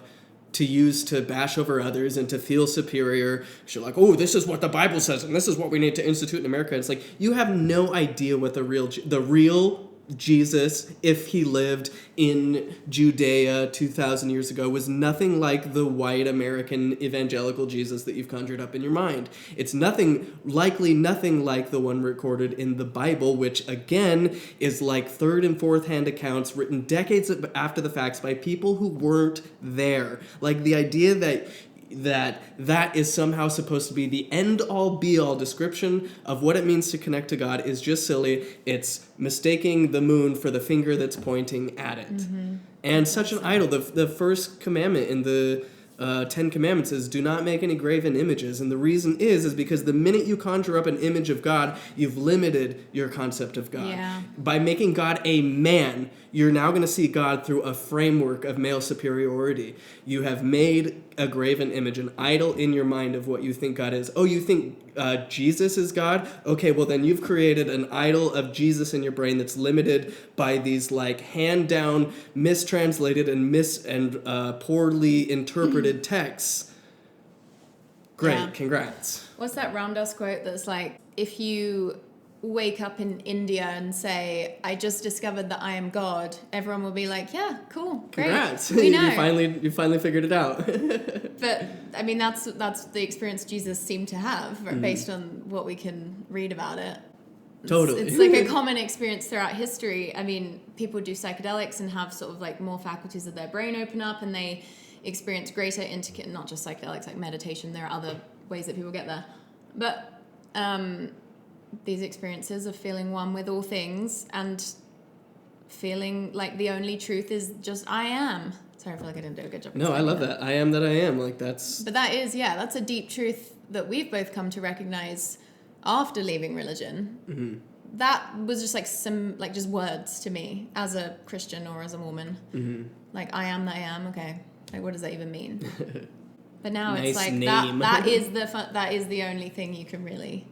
to use to bash over others and to feel superior. So like, oh, this is what the Bible says, and this is what we need to institute in America. It's like, you have no idea what the real Jesus, if he lived in Judea 2,000 years ago, was nothing like the white American evangelical Jesus that you've conjured up in your mind. It's likely nothing like the one recorded in the Bible, which again is like third and fourth hand accounts written decades after the facts by people who weren't there. Like the idea that is somehow supposed to be the end-all, be-all description of what it means to connect to God is just silly. It's mistaking the moon for the finger that's pointing at it. Mm-hmm. And such an idol. The first commandment in the Ten Commandments is do not make any graven images. And the reason is because the minute you conjure up an image of God, you've limited your concept of God. Yeah. By making God a man, you're now going to see God through a framework of male superiority. You have made a graven image, an idol in your mind of what you think God is. Oh, you think Jesus is God? Okay, well then you've created an idol of Jesus in your brain that's limited by these like hand-down, mistranslated and poorly interpreted texts. Great, Congrats. What's that Ram Dass quote that's like, if you wake up in India and say, I just discovered that I am God, everyone will be like, yeah, cool, great. Congrats. We know. you finally figured it out. But I mean, that's the experience Jesus seemed to have, based on what we can read about it. Totally. It's like a common experience throughout history. I mean, people do psychedelics and have sort of like more faculties of their brain open up, and they experience greater not just psychedelics, like meditation. There are other ways that people get there. But these experiences of feeling one with all things and feeling like the only truth is just I am. Sorry, I feel like I didn't do a good job. No, I love that. I am that I am. Like that's... But that's a deep truth that we've both come to recognize after leaving religion. Mm-hmm. That was just like just words to me as a Christian or as a Mormon. Mm-hmm. Like, I am that I am. Okay. Like, what does that even mean? But now nice it's like name. that is the only thing you can really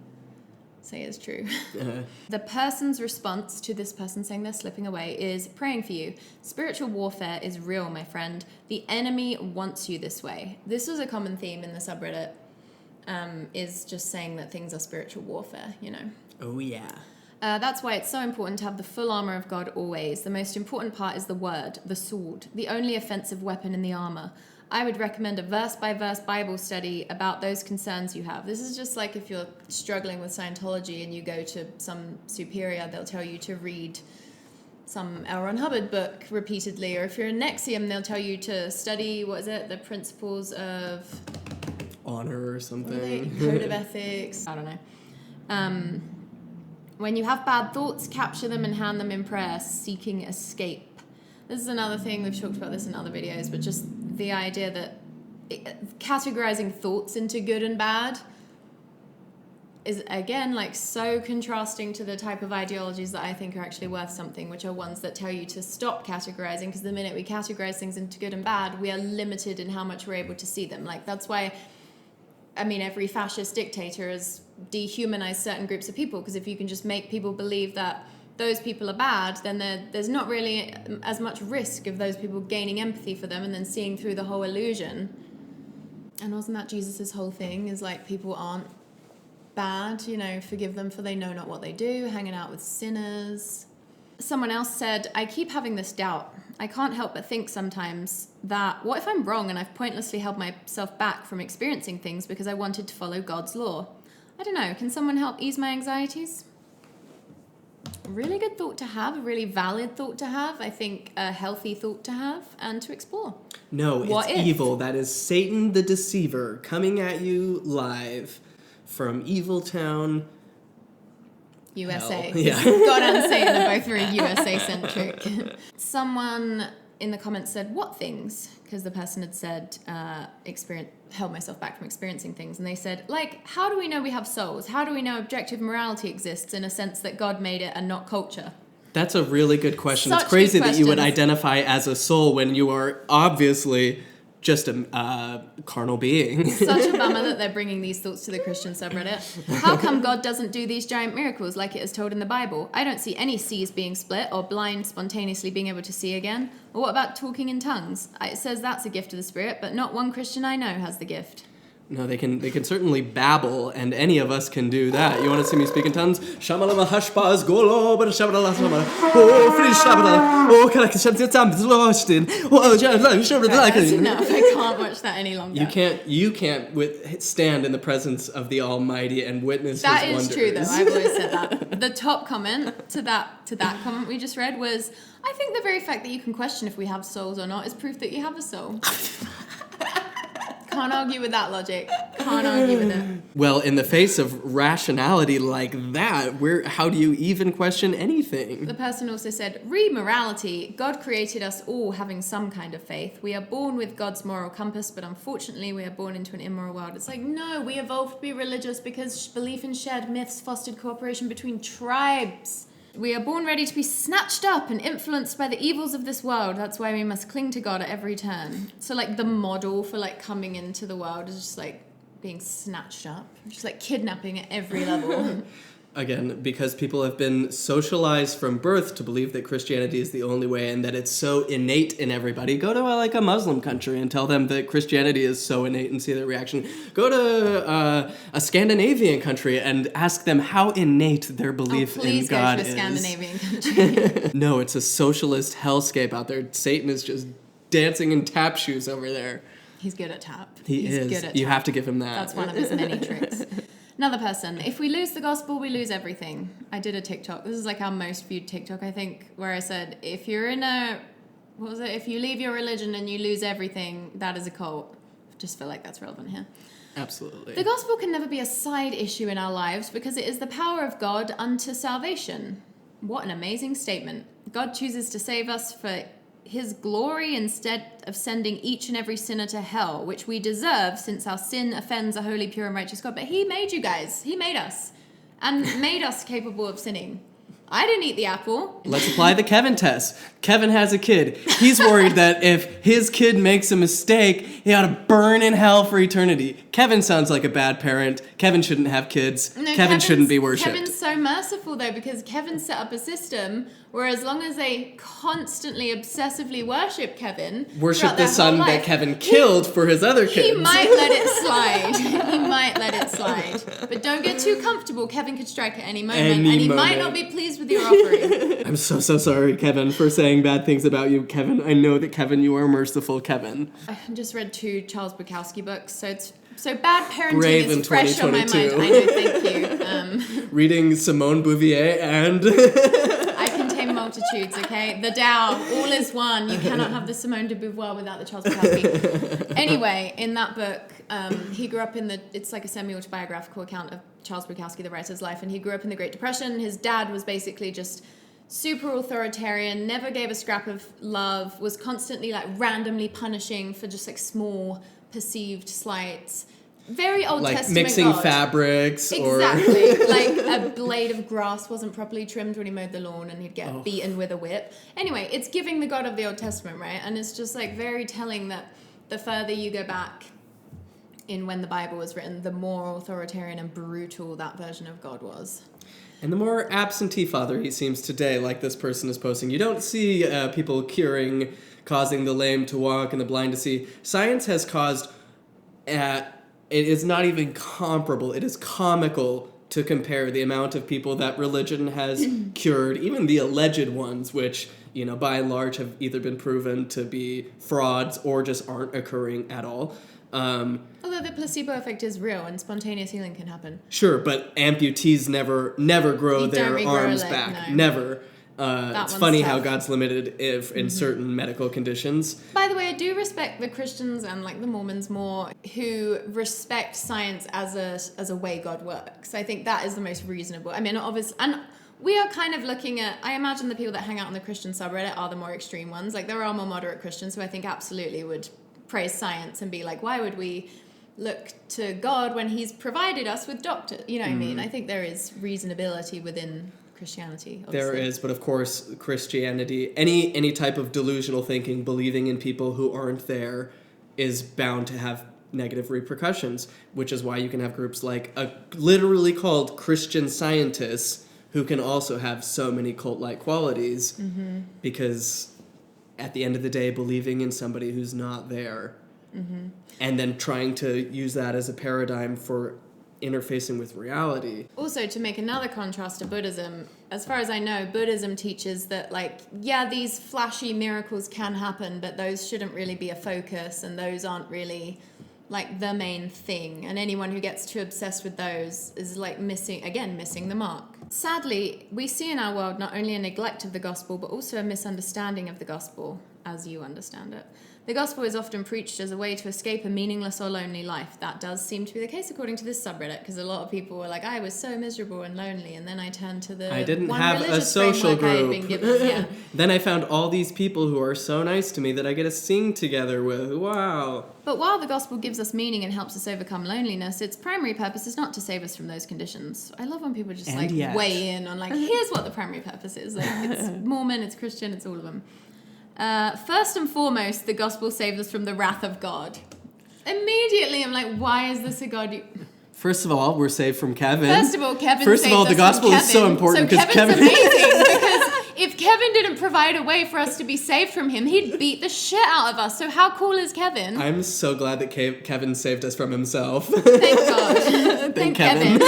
say is true. Uh-huh. The person's response to this person saying they're slipping away is praying for you. Spiritual warfare is real, my friend. The enemy wants you this way. This was a common theme in the subreddit, is just saying that things are spiritual warfare, you know. Oh, yeah. That's why it's so important to have the full armor of God always. The most important part is the word, the sword, the only offensive weapon in the armor. I would recommend a verse-by-verse Bible study about those concerns you have. This is just like if you're struggling with Scientology and you go to some superior, they'll tell you to read some L. Ron Hubbard book repeatedly. Or if you're in Nexium, they'll tell you to study, the principles of... honor or something. Code of ethics. I don't know. When you have bad thoughts, capture them and hand them in prayer, seeking escape. This is another thing, we've talked about this in other videos, but just the idea that categorizing thoughts into good and bad is, again, like so contrasting to the type of ideologies that I think are actually worth something, which are ones that tell you to stop categorizing, because the minute we categorize things into good and bad, we are limited in how much we're able to see them. Like, that's why, I mean, every fascist dictator has dehumanized certain groups of people, because if you can just make people believe that those people are bad, then there's not really as much risk of those people gaining empathy for them and then seeing through the whole illusion. And wasn't that Jesus's whole thing, is like, people aren't bad, you know, forgive them for they know not what they do, hanging out with sinners. Someone else said, I keep having this doubt. I can't help but think sometimes that, what if I'm wrong and I've pointlessly held myself back from experiencing things because I wanted to follow God's law? I don't know, can someone help ease my anxieties? Really good thought to have, a really valid thought to have, I think a healthy thought to have and to explore. No, What it's if? evil. That is Satan the Deceiver coming at you live from Evil Town. USA. Hell. Yeah. God and Satan are both very USA-centric. Someone in the comments said, what things? Because the person had said, held myself back from experiencing things. And they said, like, how do we know we have souls? How do we know objective morality exists in a sense that God made it and not culture? That's a really good question. Such It's crazy good that you would questions. identify as a soul when you are obviously just a carnal being. Such a bummer that they're bringing these thoughts to the Christian subreddit. How come God doesn't do these giant miracles like it is told in the Bible? I don't see any seas being split or blind spontaneously being able to see again. Or what about talking in tongues? It says that's a gift of the Spirit, but not one Christian I know has the gift. No, they can certainly babble, and any of us can do that. You want to see me speak in tongues? Shamalama hashbaz golo, but shabalala samala. Oh, free shabalala. Oh, can I shut it down? It's lost in. Oh, That's enough. I can't watch that any longer. You can't stand in the presence of the Almighty and witness That His is wonders. true, though. I've always said that. The top comment to that comment we just read was, I think the very fact that you can question if we have souls or not is proof that you have a soul. Can't argue with that logic. Can't argue with it. Well, in the face of rationality like that, how do you even question anything? The person also said, re-morality. God created us all having some kind of faith. We are born with God's moral compass, but unfortunately we are born into an immoral world. It's like, no, we evolved to be religious because belief in shared myths fostered cooperation between tribes. We are born ready to be snatched up and influenced by the evils of this world. That's why we must cling to God at every turn. So, like, the model for, like, coming into the world is just, like, being snatched up. Just, like, kidnapping at every level. Again, because people have been socialized from birth to believe that Christianity is the only way and that it's so innate in everybody. Go to a Muslim country and tell them that Christianity is so innate and see their reaction. Go to a Scandinavian country and ask them how innate their belief in God is. Please go to a Scandinavian country. No, it's a socialist hellscape out there. Satan is just dancing in tap shoes over there. He's good at tap. He's Good is. at You tap. have to give him that. That's one of his many tricks. Another person, if we lose the gospel, we lose everything. I did a TikTok. This is like our most viewed TikTok, I think, where I said, if you're in if you leave your religion and you lose everything, that is a cult. I just feel like that's relevant here. Absolutely. The gospel can never be a side issue in our lives because it is the power of God unto salvation. What an amazing statement. God chooses to save us for His glory instead of sending each and every sinner to hell, which we deserve since our sin offends a holy, pure, and righteous God. But He made you guys. He made us. And made us capable of sinning. I didn't eat the apple. Let's apply the Kevin test. Kevin has a kid. He's worried that if his kid makes a mistake, he ought to burn in hell for eternity. Kevin sounds like a bad parent. Kevin shouldn't have kids. No, Kevin shouldn't be worshipped. Kevin's so merciful, though, because Kevin set up a system where as long as they constantly, obsessively worship Kevin... Worship throughout the their son whole that life, Kevin killed for his other kids. He might let it slide. He might let it slide. But don't get too comfortable. Kevin could strike at any moment. And he might not be pleased with your offering. I'm so sorry, Kevin, for saying bad things about you, Kevin. I know that, Kevin, you are merciful, Kevin. I just read 2 Charles Bukowski books, so bad parenting Brave in is fresh on my mind. 2022. I know, thank you. Reading Simone Bouvier and... I contain multitudes, okay? The Tao, all is one. You cannot have the Simone de Beauvoir without the Charles Bukowski. Anyway, in that book, he grew up it's like a semi-autobiographical account of Charles Bukowski, the writer's life, and he grew up in the Great Depression. His dad was basically just super authoritarian, never gave a scrap of love, was constantly like randomly punishing for just like small perceived slights. Very Old like Testament mixing God. fabrics Exactly. Like a blade of grass wasn't properly trimmed when he mowed the lawn and he'd get beaten with a whip. Anyway, it's giving the God of the Old Testament, right? And it's just like very telling that the further you go back in when the Bible was written, the more authoritarian and brutal that version of God was. And the more absentee father he seems today, like this person is posting. You don't see people curing, causing the lame to walk and the blind to see. Science has caused... it is not even comparable. It is comical to compare the amount of people that religion has cured, even the alleged ones, which, you know, by and large have either been proven to be frauds or just aren't occurring at all. Although the placebo effect is real and spontaneous healing can happen. Sure, but amputees never grow You their don't regrow a arms leg, back. no. Never. It's one's funny how tough. God's limited if in certain medical conditions. By the way, I do respect the Christians and like the Mormons more who respect science as a way God works. I think that is the most reasonable. I mean, obviously, and we are kind of looking at, I imagine the people that hang out on the Christian subreddit are the more extreme ones. Like there are more moderate Christians who I think absolutely would praise science and be like, why would we look to God when he's provided us with doctors? You know what I mean? I think there is reasonability within Christianity. Obviously. There is, but of course, Christianity, any type of delusional thinking, believing in people who aren't there, is bound to have negative repercussions, which is why you can have groups like literally called Christian Scientists who can also have so many cult-like qualities because at the end of the day, believing in somebody who's not there and then trying to use that as a paradigm for interfacing with reality. Also, to make another contrast to Buddhism, as far as I know, Buddhism teaches that, like, yeah, these flashy miracles can happen, but those shouldn't really be a focus, and those aren't really, like, the main thing. And anyone who gets too obsessed with those is, like, missing the mark. Sadly, we see in our world not only a neglect of the gospel, but also a misunderstanding of the gospel, as you understand it. The gospel is often preached as a way to escape a meaningless or lonely life. That does seem to be the case according to this subreddit, because a lot of people were like, I was so miserable and lonely, and then I turned to the I didn't one have a religious social framework I had group. been given. Yeah. Then I found all these people who are so nice to me that I get to sing together with. Wow. But while the gospel gives us meaning and helps us overcome loneliness, its primary purpose is not to save us from those conditions. I love when people just weigh in on like, here's what the primary purpose is. Like, it's Mormon, it's Christian, it's all of them. First and foremost, the gospel saves us from the wrath of God. Immediately, I'm like, why is this a God? First of all, we're saved from Kevin. First of all, Kevin. First of all, the gospel is so important because Kevin's amazing because if Kevin didn't provide a way for us to be saved from him, he'd beat the shit out of us. So how cool is Kevin? I'm so glad that Kevin saved us from himself. Thank God. Thank Kevin.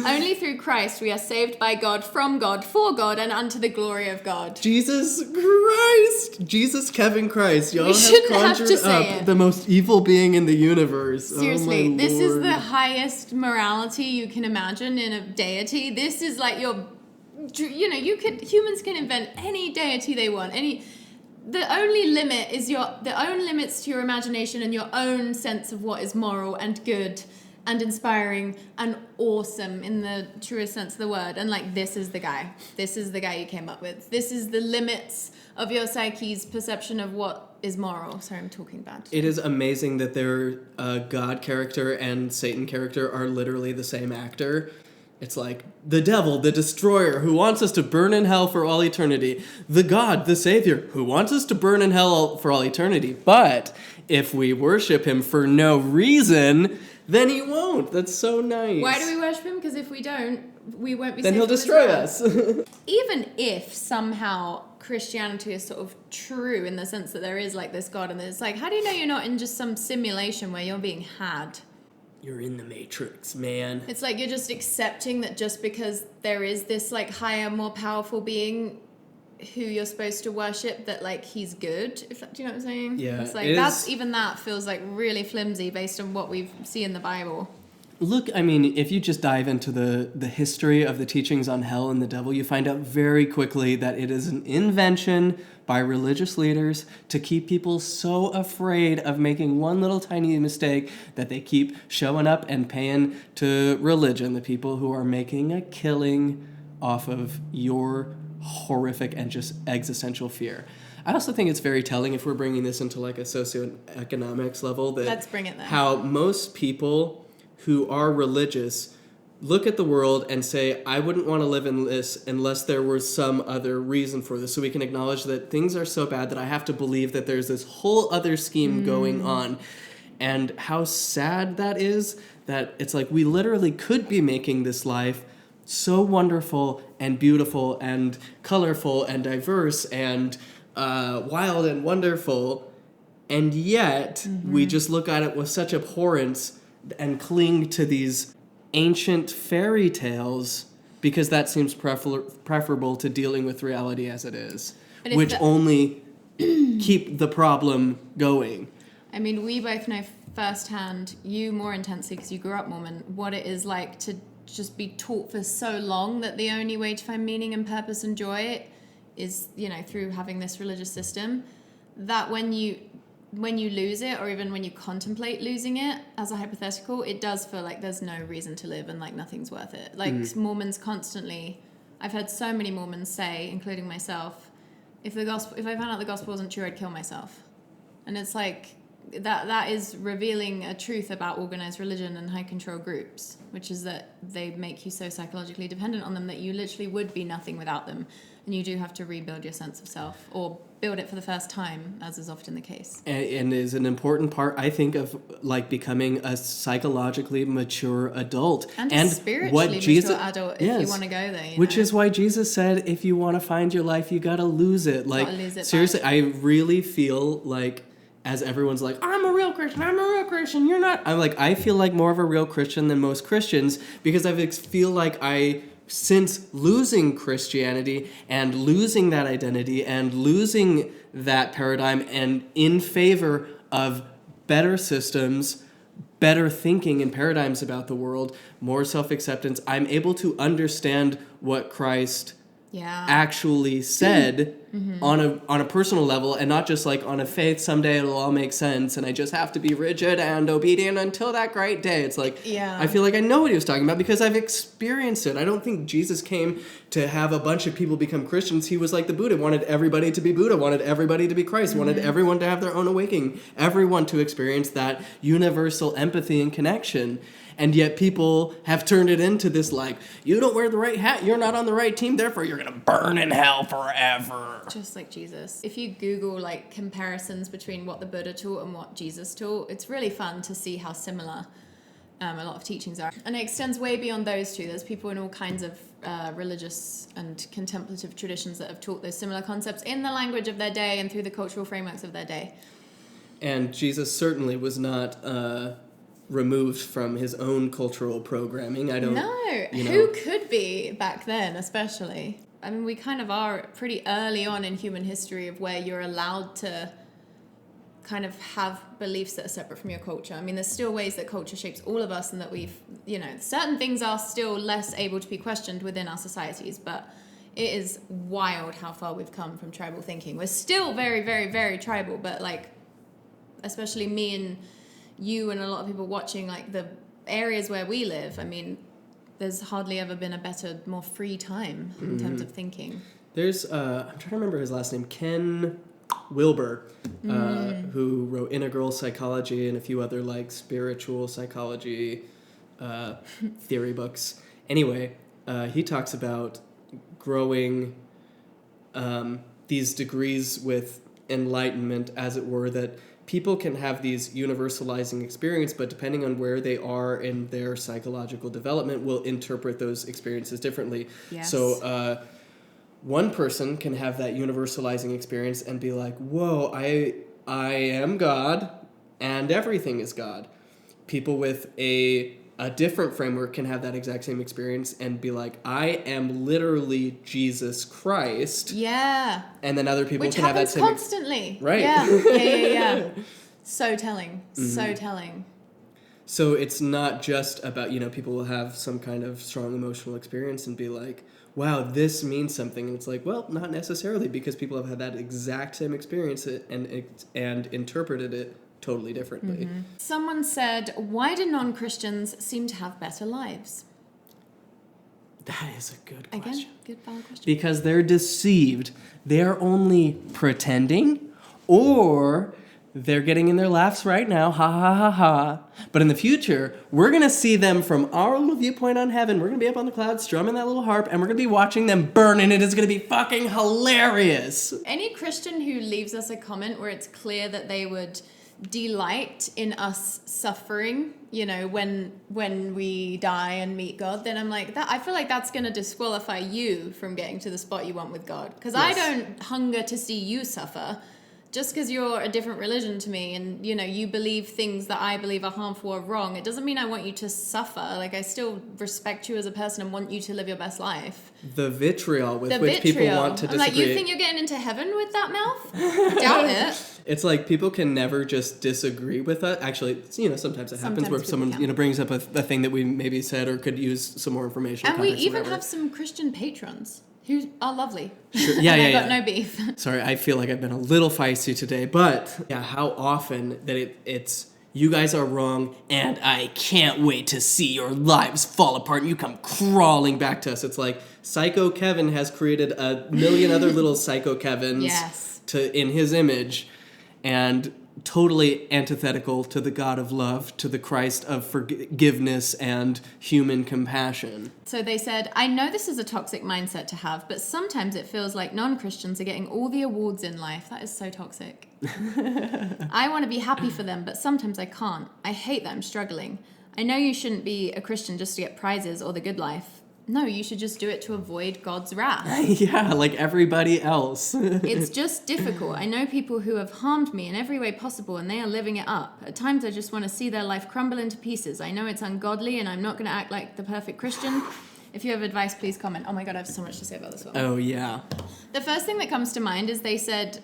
Only through Christ we are saved by God, from God, for God, and unto the glory of God. Jesus Christ! Jesus Kevin Christ. Y'all have conjured to say up it. the most evil being in the universe. Seriously, oh my this Lord. is the highest morality you can imagine in a deity. This is like humans can invent any deity they want. The only limits to your imagination and your own sense of what is moral and good and inspiring and awesome in the truest sense of the word. And like, this is the guy you came up with. This is the limits of your psyche's perception of what is moral. Sorry, I'm talking bad. It is amazing that their God character and Satan character are literally the same actor. It's like the devil, the destroyer, who wants us to burn in hell for all eternity. The God, the savior, who wants us to burn in hell for all eternity. But if we worship him for no reason, then he won't. That's so nice. Why do we worship him? Because if we don't, we won't be then saved he'll from his destroy wrath. us. Even if somehow Christianity is sort of true in the sense that there is like this God, and it's like, how do you know you're not in just some simulation where you're being had? You're in the Matrix, man. It's like you're just accepting that just because there is this like higher, more powerful being who you're supposed to worship, that like he's good. Do you know what I'm saying? Yeah, it's like that feels like really flimsy based on what we see in the Bible. Look, I mean, if you just dive into the history of the teachings on hell and the devil, you find out very quickly that it is an invention by religious leaders to keep people so afraid of making one little tiny mistake that they keep showing up and paying to religion, the people who are making a killing off of your horrific and just existential fear. I also think it's very telling, if we're bringing this into like a socioeconomics level, that let's bring it there. How most people who are religious look at the world and say, I wouldn't want to live in this unless there was some other reason for this. So we can acknowledge that things are so bad that I have to believe that there's this whole other scheme going on. And how sad that is, that it's like we literally could be making this life so wonderful and beautiful and colorful and diverse and wild and wonderful, and yet we just look at it with such abhorrence and cling to these ancient fairy tales because that seems preferable to dealing with reality as it is, which only keep the problem going. I mean, we both know firsthand, you more intensely because you grew up Mormon, what it is like to just be taught for so long that the only way to find meaning and purpose and joy is, through having this religious system, that when you lose it, or even when you contemplate losing it as a hypothetical, it does feel like there's no reason to live and like nothing's worth it. Like Mormons constantly, I've heard so many Mormons say, including myself, if I found out the gospel wasn't true, I'd kill myself. And it's like, that is revealing a truth about organized religion and high control groups, which is that they make you so psychologically dependent on them that you literally would be nothing without them. And you do have to rebuild your sense of self, or build it for the first time, as is often the case. And is an important part, I think, of like becoming a psychologically mature adult. And a spiritually mature adult, if you want to go there. Which is why Jesus said, if you want to find your life, you got to lose it. Like, seriously, I really feel like, as everyone's like, I'm a real Christian, you're not. I'm like, I feel like more of a real Christian than most Christians, because I feel like since losing Christianity and losing that identity and losing that paradigm, and in favor of better systems, better thinking and paradigms about the world, more self-acceptance, I'm able to understand what Christ actually said on a personal level, and not just like on a faith, someday it'll all make sense and I just have to be rigid and obedient until that great day. It's like, I feel like I know what he was talking about because I've experienced it. I don't think Jesus came to have a bunch of people become Christians. He was like the Buddha, wanted everybody to be Buddha, wanted everybody to be Christ, wanted everyone to have their own awakening, everyone to experience that universal empathy and connection. And yet people have turned it into this, like, you don't wear the right hat, you're not on the right team, therefore you're going to burn in hell forever. Just like Jesus. If you Google, like, comparisons between what the Buddha taught and what Jesus taught, it's really fun to see how similar a lot of teachings are. And it extends way beyond those two. There's people in all kinds of religious and contemplative traditions that have taught those similar concepts in the language of their day and through the cultural frameworks of their day. And Jesus certainly was not removed from his own cultural programming. Who could be back then, especially? I mean, we kind of are pretty early on in human history of where you're allowed to kind of have beliefs that are separate from your culture. I mean, there's still ways that culture shapes all of us, and that we've, certain things are still less able to be questioned within our societies, but it is wild how far we've come from tribal thinking. We're still very, very, very tribal, but like, especially me and you and a lot of people watching, like the areas where we live, I mean, there's hardly ever been a better, more free time in terms of thinking. There's, I'm trying to remember his last name, Ken Wilber, who wrote Integral Psychology and a few other like spiritual psychology theory books. Anyway, he talks about growing these degrees with enlightenment, as it were, that people can have these universalizing experience, but depending on where they are in their psychological development, will interpret those experiences differently. Yes. So one person can have that universalizing experience and be like, whoa, I am God and everything is God. People with a different framework can have that exact same experience and be like, I am literally Jesus Christ. Yeah. And then other people can have that same constantly. Right. Yeah. So telling. So telling. So it's not just about, people will have some kind of strong emotional experience and be like, wow, this means something. And it's like, well, not necessarily, because people have had that exact same experience and interpreted it totally differently. Someone said, why do non-Christians seem to have better lives? That is a good question. Again, good valid question. Because they're deceived. They're only pretending, or they're getting in their laughs right now, ha ha ha ha. But in the future, we're going to see them from our little viewpoint on heaven. We're going to be up on the clouds, strumming that little harp, and we're going to be watching them burn, and it is going to be fucking hilarious. Any Christian who leaves us a comment where it's clear that they would delight in us suffering, when we die and meet God, then I'm like, I feel like that's going to disqualify you from getting to the spot you want with God. Because I don't hunger to see you suffer. just because you're a different religion to me and, you know, you believe things that I believe are harmful or wrong, it doesn't mean I want you to suffer. Like, I still respect you as a person and want you to live your best life. The vitriol with which people want to disagree. I'm like, you think you're getting into heaven with that mouth? Doubt it. It's like people can never just disagree with us. Actually, you know, sometimes it happens where someone, you know, brings up a thing that we maybe said or could use some more information. And we even have some Christian patrons who are lovely. Sure. Yeah, I got no beef. Sorry, I feel like I've been a little feisty today, but yeah, how often that it's you guys are wrong, and I can't wait to see your lives fall apart, and you come crawling back to us. It's like Psycho Kevin has created a million other little Psycho Kevins in his image, and totally antithetical to the God of love, to the Christ of forgiveness and human compassion. So they said, I know this is a toxic mindset to have, but sometimes it feels like non-Christians are getting all the awards in life. That is so toxic. I want to be happy for them, but sometimes I can't. I hate that I'm struggling. I know you shouldn't be a Christian just to get prizes or the good life. No, you should just do it to avoid God's wrath. Yeah, like everybody else. It's just difficult. I know people who have harmed me in every way possible, and they are living it up. At times, I just want to see their life crumble into pieces. I know it's ungodly, and I'm not going to act like the perfect Christian. If you have advice, please comment. Oh my God, I have so much to say about this one. Oh, yeah. The first thing that comes to mind is they said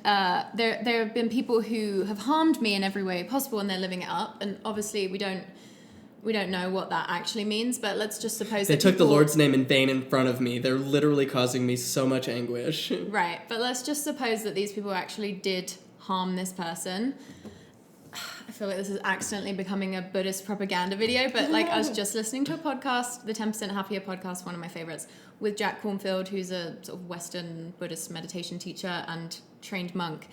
there have been people who have harmed me in every way possible, and they're living it up. And obviously, we don't know what that actually means, but let's just suppose they took the Lord's name in vain in front of me. They're literally causing me so much anguish. Right, but let's just suppose that these people actually did harm this person. I feel like this is accidentally becoming a Buddhist propaganda video, but like I was just listening to a podcast, the 10% Happier podcast, one of my favorites, with Jack Kornfield, who's a sort of Western Buddhist meditation teacher and trained monk.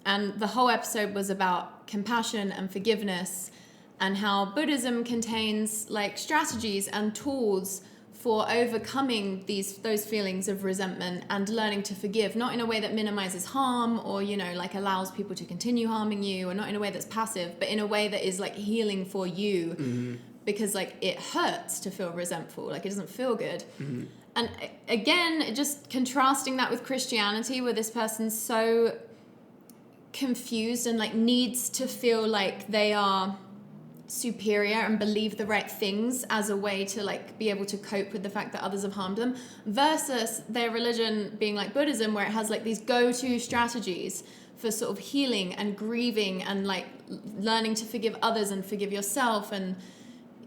And the whole episode was about compassion and forgiveness, and how Buddhism contains like strategies and tools for overcoming those feelings of resentment and learning to forgive, not in a way that minimizes harm or, you know, like allows people to continue harming you, or not in a way that's passive, but in a way that is like healing for you, because like it hurts to feel resentful, like it doesn't feel good. And again, just contrasting that with Christianity, where this person's so confused and like needs to feel like they are superior and believe the right things as a way to like be able to cope with the fact that others have harmed them, versus their religion being like Buddhism, where it has like these go-to strategies for sort of healing and grieving and like learning to forgive others and forgive yourself, and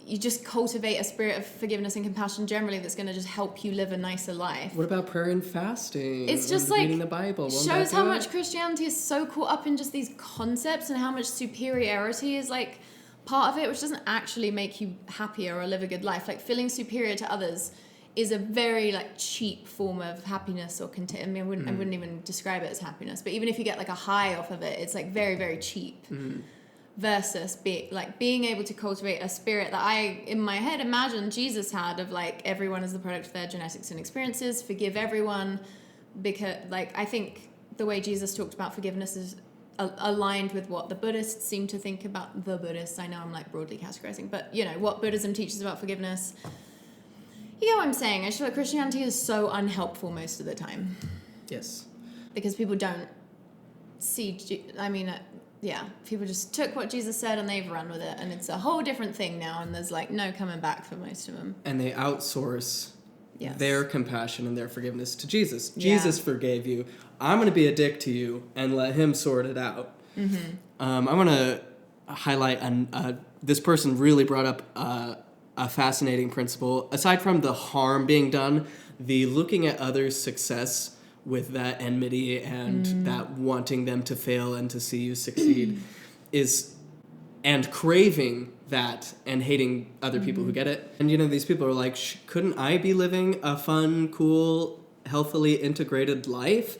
you just cultivate a spirit of forgiveness and compassion generally that's going to just help you live a nicer life. What about prayer and fasting? It's just like reading the Bible. Shows how much Christianity is so caught up in just these concepts and how much superiority is like part of it, which doesn't actually make you happier or live a good life. Like feeling superior to others is a very like cheap form of happiness or content. I mean, I wouldn't even describe it as happiness, but even if you get like a high off of it, it's like very, very cheap. Versus being able to cultivate a spirit that I, in my head, imagine Jesus had, of like everyone is the product of their genetics and experiences, forgive everyone, because like I think the way Jesus talked about forgiveness is aligned with what the Buddhists seem to think about the Buddhists. I know I'm like broadly categorizing, but you know what Buddhism teaches about forgiveness. You know what I'm saying? I just feel like Christianity is so unhelpful most of the time. Yes. Because people don't see, people just took what Jesus said and they've run with it, and it's a whole different thing now, and there's like no coming back for most of them. And they outsource their compassion and their forgiveness to Jesus. Yeah. Jesus forgave you. I'm going to be a dick to you and let him sort it out. I want to highlight, this person really brought up a fascinating principle. Aside from the harm being done, the looking at others' success with that enmity and that wanting them to fail and to see you succeed and craving that and hating other people who get it. And, you know, these people are like, couldn't I be living a fun, cool, healthily integrated life?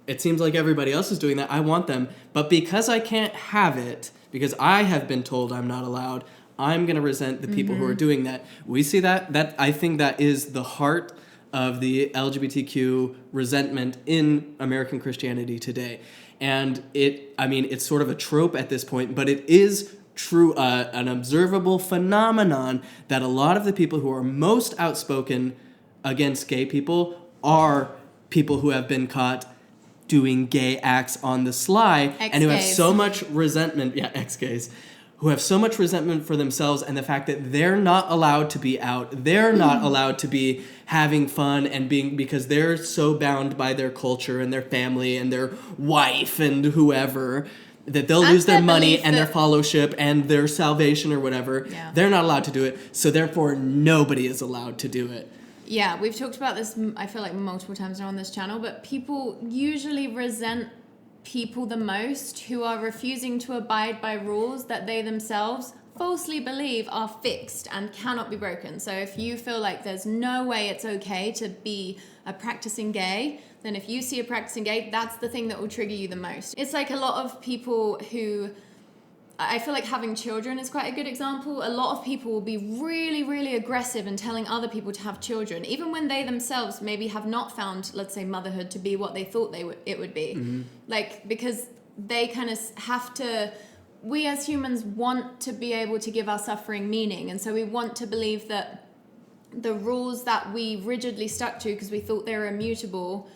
It seems like everybody else is doing that. I want them. But because I can't have it, because I have been told I'm not allowed, I'm going to resent the people who are doing that. We see that I think that is the heart of the LGBTQ resentment in American Christianity today. And it's sort of a trope at this point, but it is true, an observable phenomenon that a lot of the people who are most outspoken against gay people are people who have been caught doing gay acts on the sly, and who have Ex-gays. so much resentment, ex-gays, who have so much resentment for themselves and the fact that they're not allowed to be out, they're not allowed to be having fun and being, because they're so bound by their culture and their family and their wife and whoever, that they'll lose their money and their fellowship and their salvation or whatever. Yeah. They're not allowed to do it, so therefore nobody is allowed to do it. Yeah, we've talked about this, I feel like, multiple times now on this channel, but people usually resent people the most who are refusing to abide by rules that they themselves falsely believe are fixed and cannot be broken. So if you feel like there's no way it's okay to be a practicing gay, then if you see a practicing gay, that's the thing that will trigger you the most. It's like a lot of people who, I feel like having children is quite a good example. A lot of people will be really, really aggressive in telling other people to have children, even when they themselves maybe have not found, let's say, motherhood to be what they thought it would be. Mm-hmm. Like, because they kind of have to, we as humans want to be able to give our suffering meaning. And so we want to believe that the rules that we rigidly stuck to because we thought they were immutable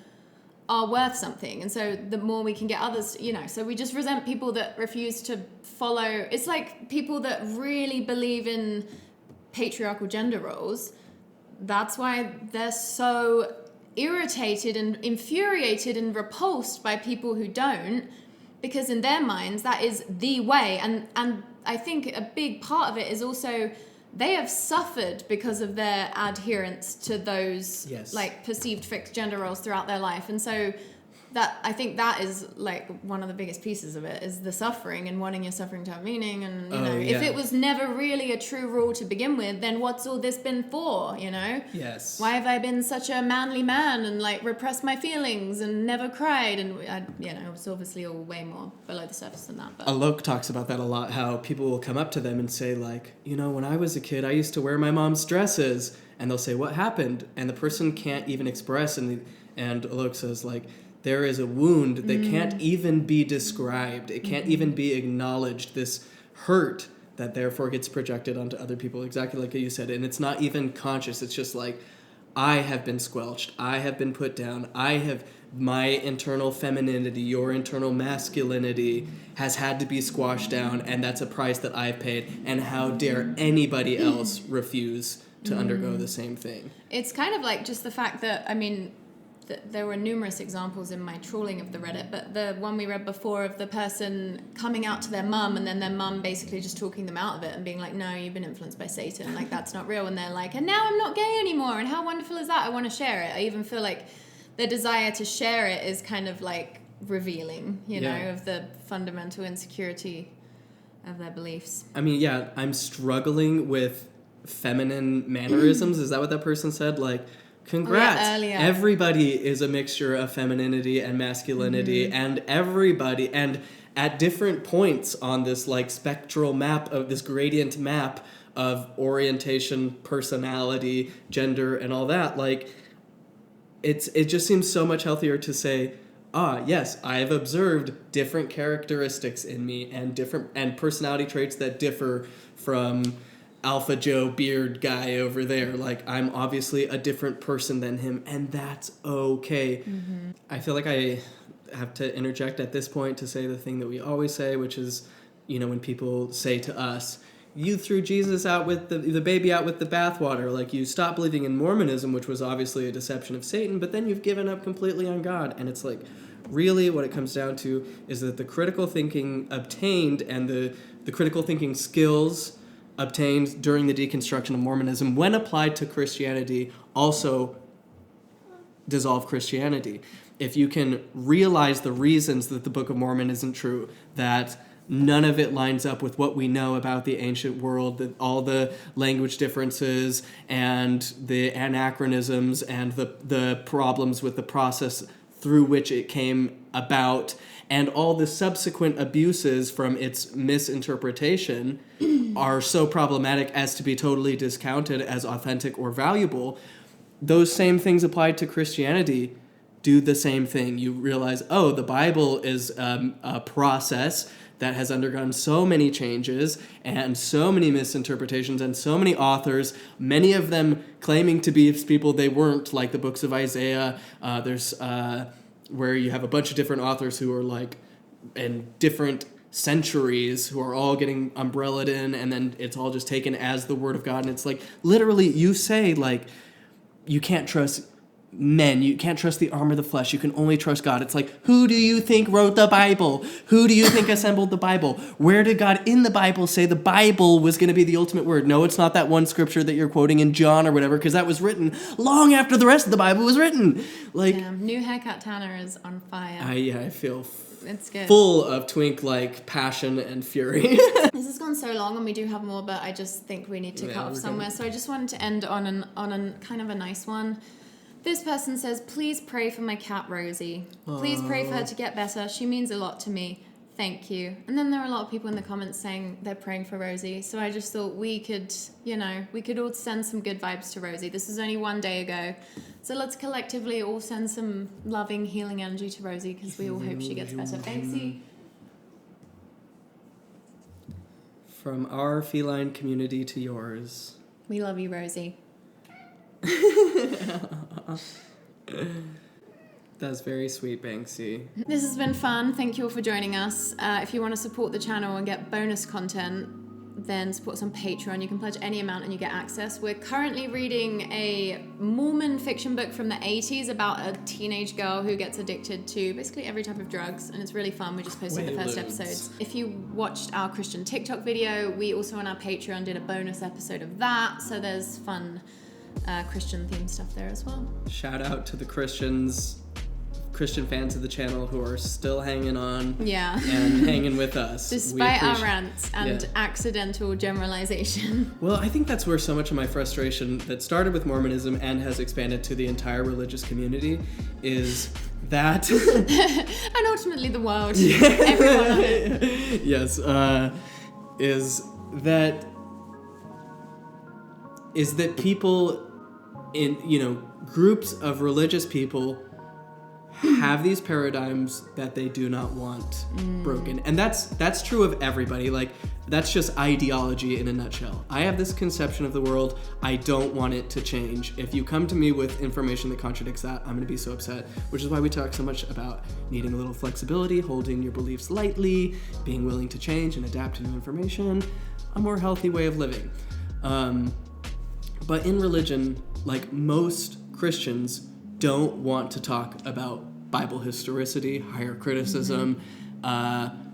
are worth something. And so the more we can get others, so we just resent people that refuse to follow. It's like people that really believe in patriarchal gender roles. That's why they're so irritated and infuriated and repulsed by people who don't, because in their minds that is the way. And I think a big part of it is also they have suffered because of their adherence to those like perceived fixed gender roles throughout their life. And so that, I think that is like one of the biggest pieces of it, is the suffering and wanting your suffering to have meaning. And if it was never really a true rule to begin with, then what's all this been for? Yes. Why have I been such a manly man and like repressed my feelings and never cried? And it's obviously all way more below the surface than that. But Alok talks about that a lot, how people will come up to them and say like, when I was a kid, I used to wear my mom's dresses, and they'll say, what happened? And the person can't even express, and Alok says like, there is a wound that can't even be described. It can't even be acknowledged. This hurt that therefore gets projected onto other people, exactly like you said. And it's not even conscious. It's just like, I have been squelched. I have been put down. My internal femininity, your internal masculinity has had to be squashed down. And that's a price that I've paid. And how dare anybody else refuse to undergo the same thing? It's kind of like just the fact that, there were numerous examples in my trawling of the Reddit, but the one we read before of the person coming out to their mum and then their mum basically just talking them out of it and being like, no, you've been influenced by Satan, like that's not real. And they're like, and now I'm not gay anymore, and how wonderful is that? I want to share it. I even feel like the desire to share it is kind of like revealing, of the fundamental insecurity of their beliefs. I'm struggling with feminine mannerisms. Is that what that person said? Like, congrats. Earlier. Everybody is a mixture of femininity and masculinity, and everybody, and at different points on this like spectral map of this gradient map of orientation, personality, gender, and all that, like it just seems so much healthier to say, yes, I have observed different characteristics in me and personality traits that differ from Alpha Joe beard guy over there. Like, I'm obviously a different person than him, and that's okay. Mm-hmm. I feel like I have to interject at this point to say the thing that we always say, which is, when people say to us, you threw Jesus out with the baby out with the bathwater. Like, you stopped believing in Mormonism, which was obviously a deception of Satan, but then you've given up completely on God. And it's like, really what it comes down to is that the critical thinking obtained and the critical thinking skills obtained during the deconstruction of Mormonism, when applied to Christianity, also dissolve Christianity. If you can realize the reasons that the Book of Mormon isn't true, that none of it lines up with what we know about the ancient world, that all the language differences and the anachronisms and the problems with the process through which it came about, and all the subsequent abuses from its misinterpretation are so problematic as to be totally discounted as authentic or valuable, those same things applied to Christianity do the same thing. You realize, the Bible is a process that has undergone so many changes and so many misinterpretations and so many authors, many of them claiming to be people they weren't, like the books of Isaiah. There's where you have a bunch of different authors who are like in different centuries who are all getting umbrellaed in, and then it's all just taken as the word of God. And it's like, literally, you say, like, you can't trust men, you can't trust the arm of the flesh, you can only trust God. It's like, who do you think wrote the Bible? Who do you think assembled the Bible? Where did God in the Bible say the Bible was going to be the ultimate word? No, it's not that one scripture that you're quoting in John or whatever, because that was written long after the rest of the Bible was written. Like, New haircut Tanner is on fire. I feel it's good. Full of twink like passion and fury. This has gone so long, and we do have more, but I just think we need to cut off somewhere. So I just wanted to end on a kind of a nice one. This person says, please pray for my cat Rosie. Please pray for her to get better. She means a lot to me. Thank you. And then there are a lot of people in the comments saying they're praying for Rosie. So I just thought we could all send some good vibes to Rosie. This was only one day ago. So let's collectively all send some loving, healing energy to Rosie, because we all hope she gets better. Banksy. From our feline community to yours. We love you, Rosie. That's very sweet, Banksy. This has been fun. Thank you all for joining us. If you want to support the channel and get bonus content, then support us on Patreon. You can pledge any amount and you get access. We're currently reading a Mormon fiction book from the 80s about a teenage girl who gets addicted to basically every type of drugs, and it's really fun. We just posted the first episodes. If you watched our Christian TikTok video, we also on our Patreon did a bonus episode of that, so there's fun Christian themed stuff there as well. Shout out to the Christian fans of the channel who are still hanging on and hanging with us. Despite our rants and accidental generalization. Well, I think that's where so much of my frustration that started with Mormonism and has expanded to the entire religious community is that... and ultimately the world. Everyone on it. Yes. Is that people in, groups of religious people have these paradigms that they do not want broken. And that's true of everybody. Like, that's just ideology in a nutshell. I have this conception of the world. I don't want it to change. If you come to me with information that contradicts that, I'm going to be so upset, which is why we talk so much about needing a little flexibility, holding your beliefs lightly, being willing to change and adapt to new information, a more healthy way of living. But in religion, like, most Christians don't want to talk about Bible historicity, higher criticism,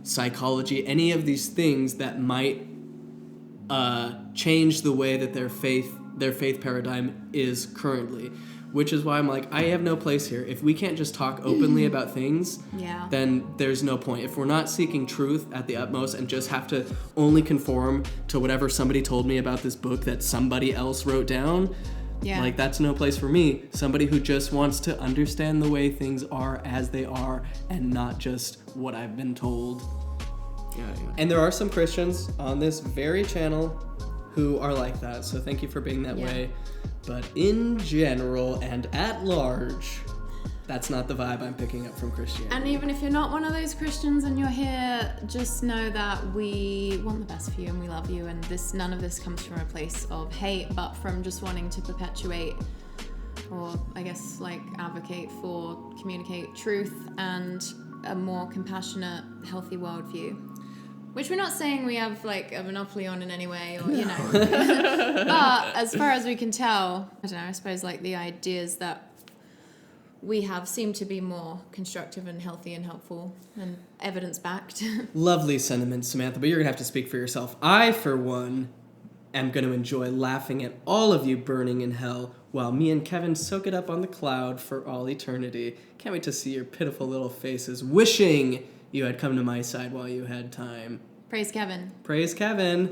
psychology, any of these things that might change the way that their faith paradigm is currently. Which is why I'm like, I have no place here. If we can't just talk openly about things, then there's no point. If we're not seeking truth at the utmost and just have to only conform to whatever somebody told me about this book that somebody else wrote down, like, that's no place for me. Somebody who just wants to understand the way things are as they are and not just what I've been told. And there are some Christians on this very channel who are like that, so thank you for being that way. But in general and at large, that's not the vibe I'm picking up from Christianity. And even if you're not one of those Christians and you're here, just know that we want the best for you and we love you, and none of this comes from a place of hate, but from just wanting to perpetuate, or I guess like advocate for, communicate truth and a more compassionate, healthy worldview. Which we're not saying we have like a monopoly on in any way, or but as far as we can tell, I don't know, I suppose like the ideas that we have seem to be more constructive and healthy and helpful and evidence-backed. Lovely sentiments, Samantha, but you're going to have to speak for yourself. I, for one, am going to enjoy laughing at all of you burning in hell while me and Kevin soak it up on the cloud for all eternity. Can't wait to see your pitiful little faces, wishing you had come to my side while you had time. Praise Kevin. Praise Kevin.